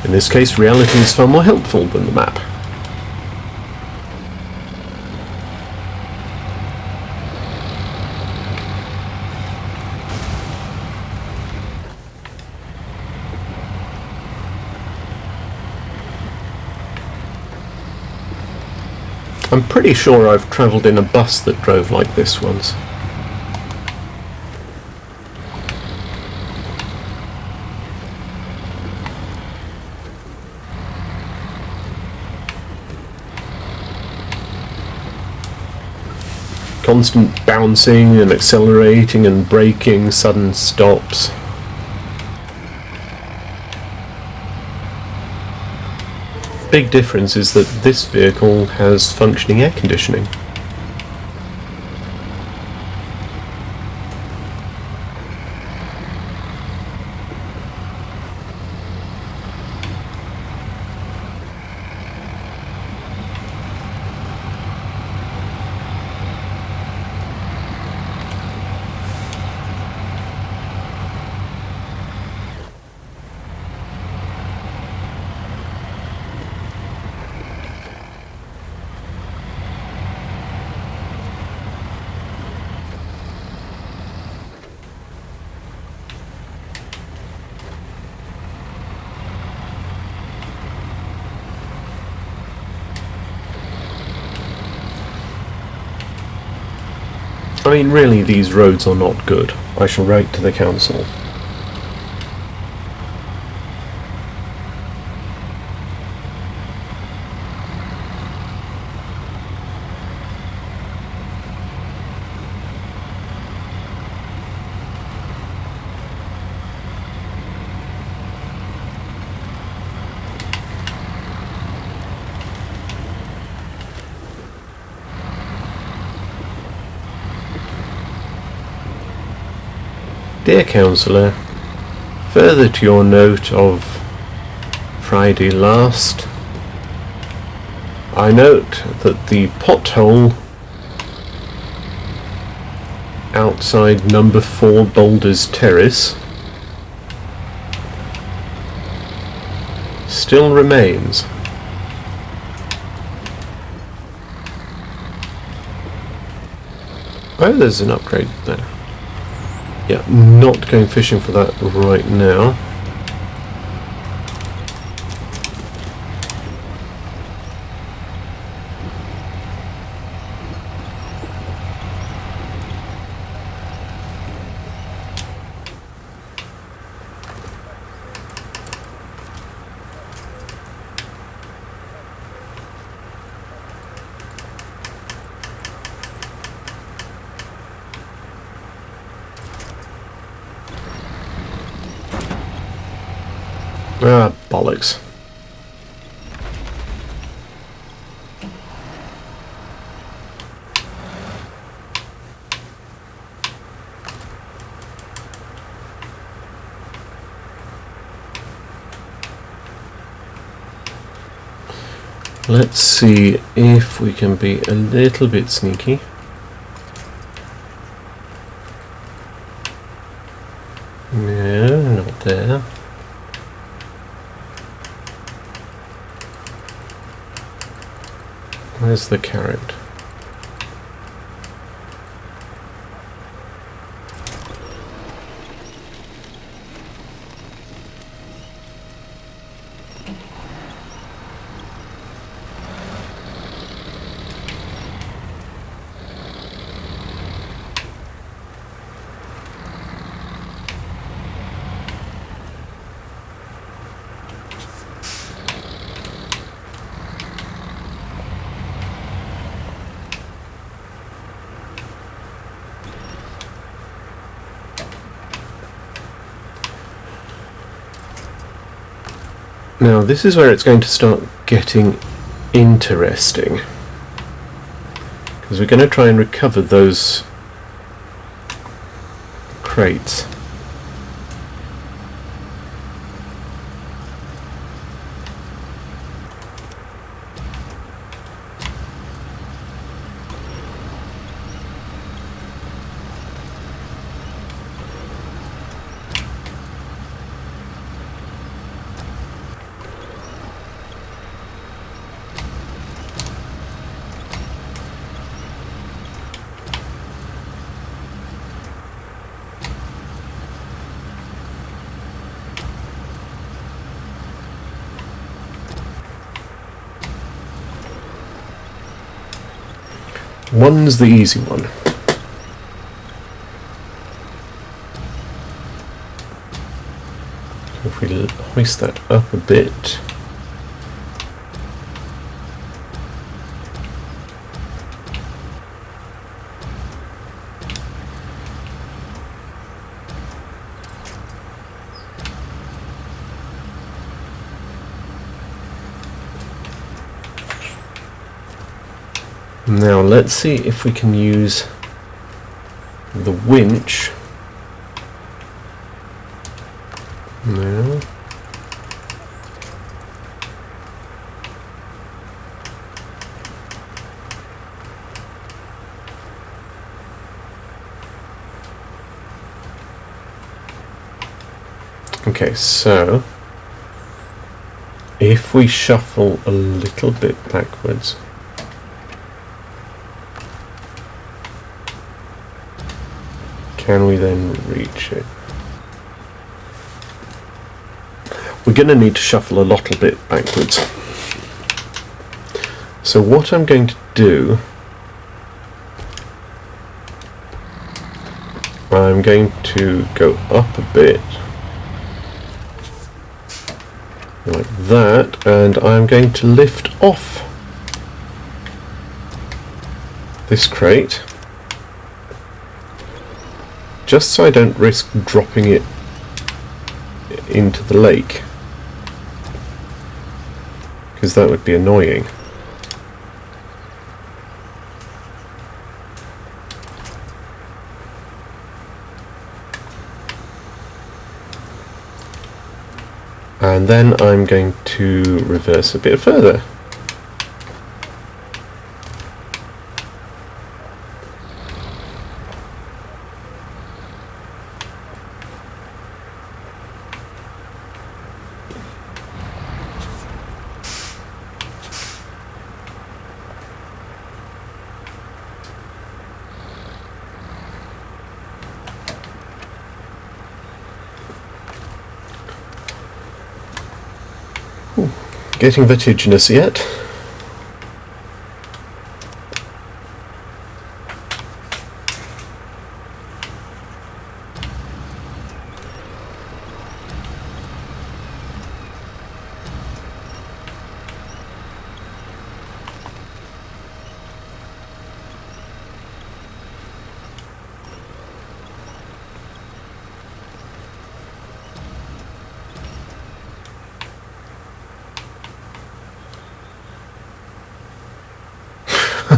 Speaker 1: In this case, reality is far more helpful than the map. I'm pretty sure I've travelled in a bus that drove like this once. Constant bouncing and accelerating and braking, sudden stops. Big difference is that this vehicle has functioning air conditioning. I mean, really, these roads are not good. I shall write to the council. Dear Councillor, further to your note of Friday last, I note that the pothole outside number 4 Boulders Terrace still remains. Oh, there's an upgrade there. Yeah, not going fishing for that right now. Ah, bollocks. Let's see if we can be a little bit sneaky. No, not there. Where's the carrot? Now this is where it's going to start getting interesting, because we're going to try and recover those crates. One's the easy one. If we hoist that up a bit. Now let's see if we can use the winch. No. Okay, so if we shuffle a little bit backwards, can we then reach it? We're going to need to shuffle a little bit backwards. So what I'm going to do, I'm going to go up a bit, like that, and I'm going to lift off this crate, just so I don't risk dropping it into the lake, because that would be annoying. And then I'm going to reverse a bit further. Getting vertiginous yet?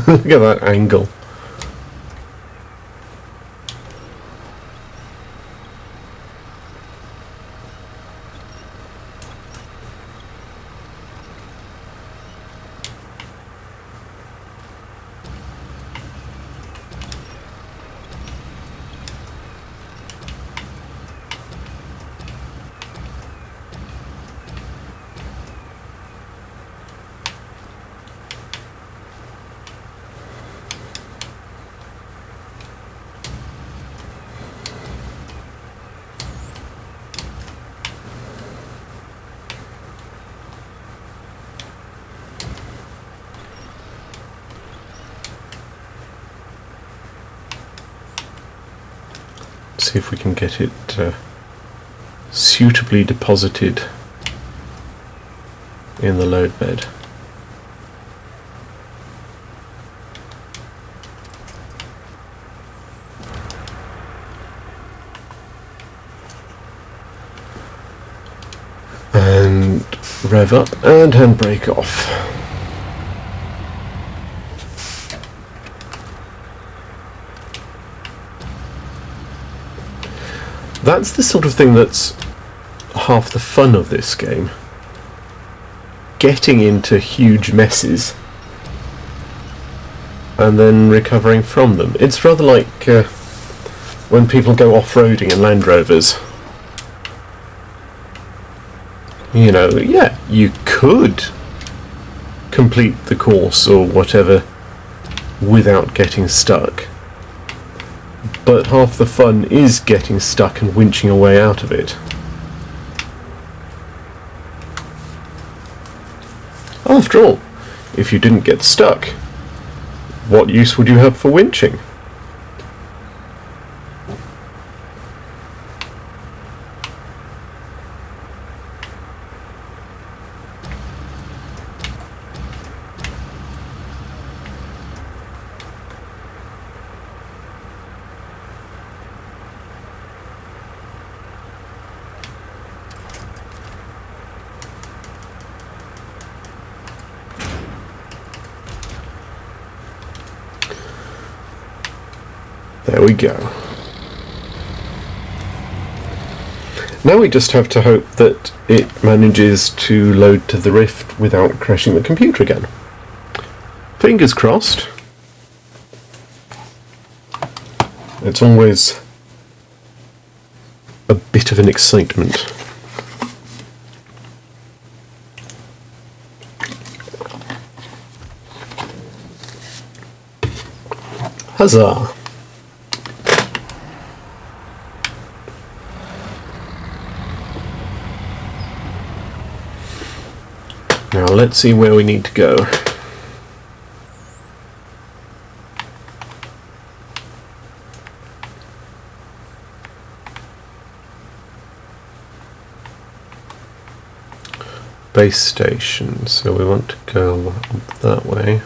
Speaker 1: Look at that angle. See if we can get it suitably deposited in the load bed. And rev up and handbrake off. That's the sort of thing that's half the fun of this game. Getting into huge messes and then recovering from them. It's rather like when people go off-roading in Land Rovers. You know, yeah, you could complete the course or whatever without getting stuck. But half the fun is getting stuck and winching a way out of it. After all, if you didn't get stuck, what use would you have for winching? There we go. Now we just have to hope that it manages to load to the Rift without crashing the computer again. Fingers crossed. It's always a bit of an excitement. Huzzah! Now let's see where we need to go. Base station, so we want to go that way.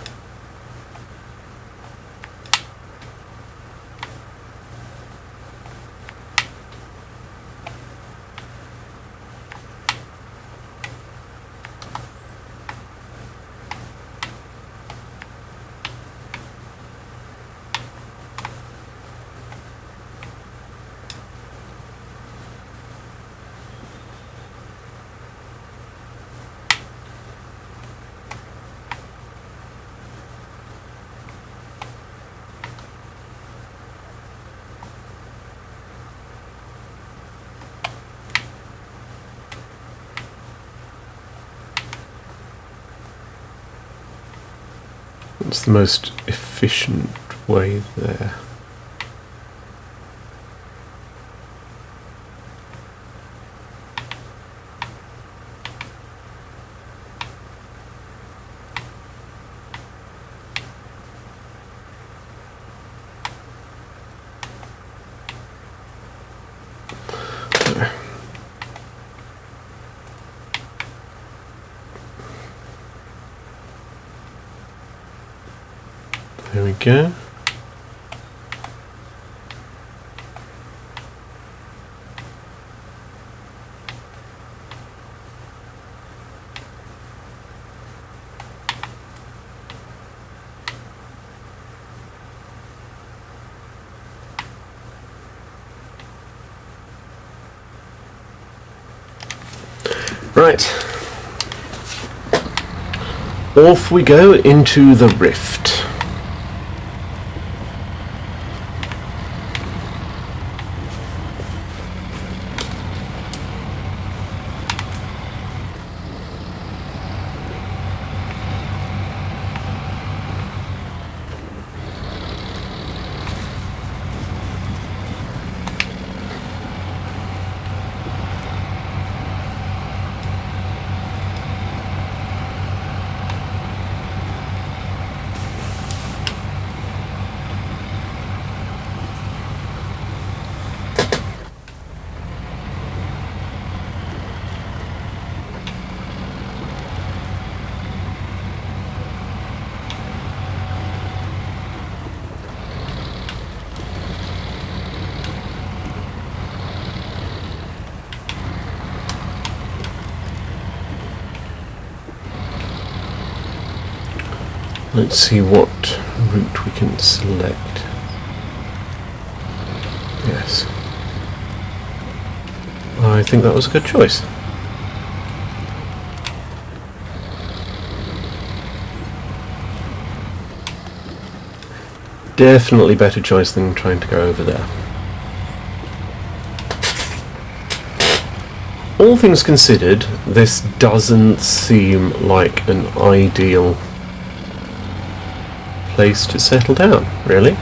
Speaker 1: What's the most efficient way there? There we go. Right. Off we go into the rift. Let's see what route we can select. Yes. I think that was a good choice. Definitely better choice than trying to go over there. All things considered, this doesn't seem like an ideal place to settle down, really.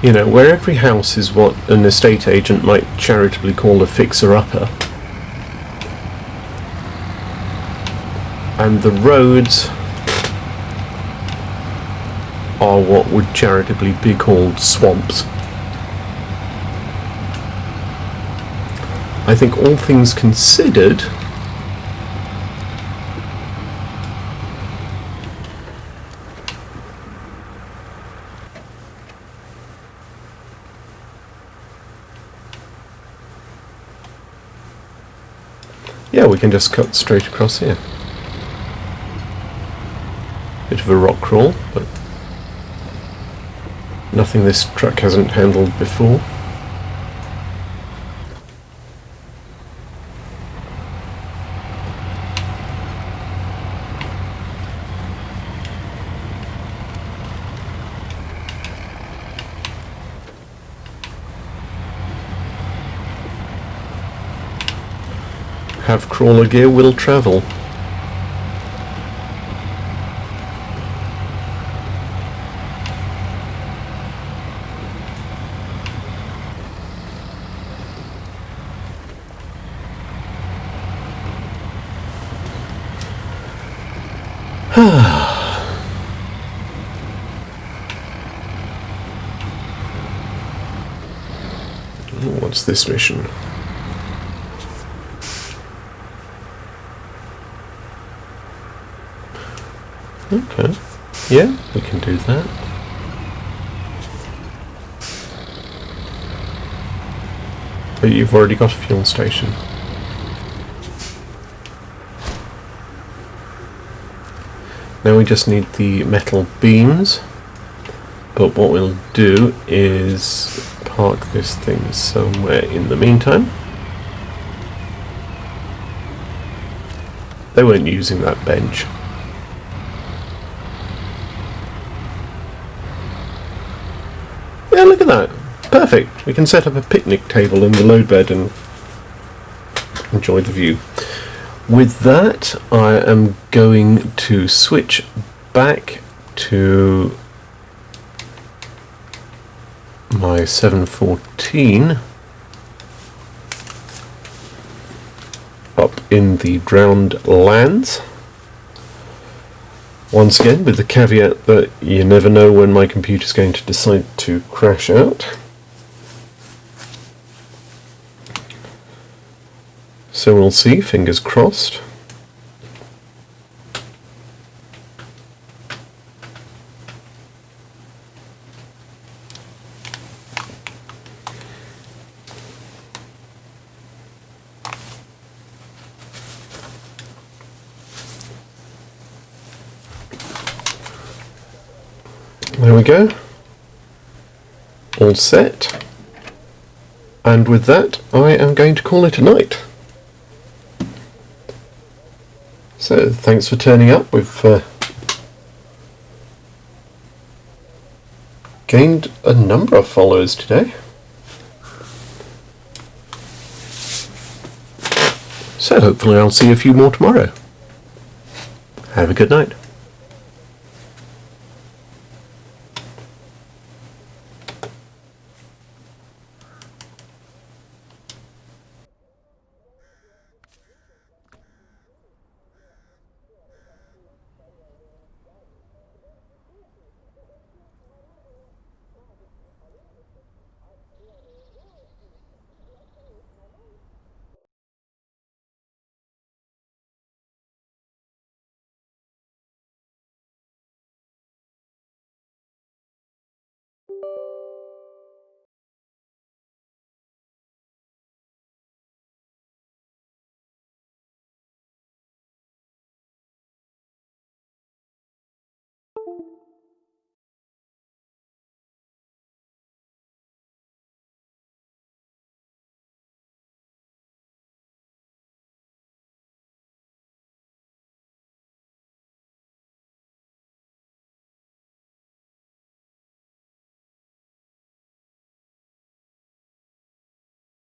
Speaker 1: You know, where every house is what an estate agent might charitably call a fixer-upper, and the roads are what would charitably be called swamps. I think all things considered, yeah, we can just cut straight across here. Bit of a rock crawl, but nothing this truck hasn't handled before. Have crawler gear, will travel. What's this mission? Okay. Yeah, we can do that. But you've already got a fuel station. Now we just need the metal beams. But what we'll do is park this thing somewhere in the meantime. They weren't using that bench. Yeah, look at that. Perfect. We can set up a picnic table in the load bed and enjoy the view. With that, I am going to switch back to my 714 up in the drowned lands. Once again, with the caveat that you never know when my computer's going to decide to crash out. So we'll see, fingers crossed. There we go. All set. And with that, I am going to call it a night. So, thanks for turning up. We've gained a number of followers today. So hopefully I'll see a few more tomorrow. Have a good night.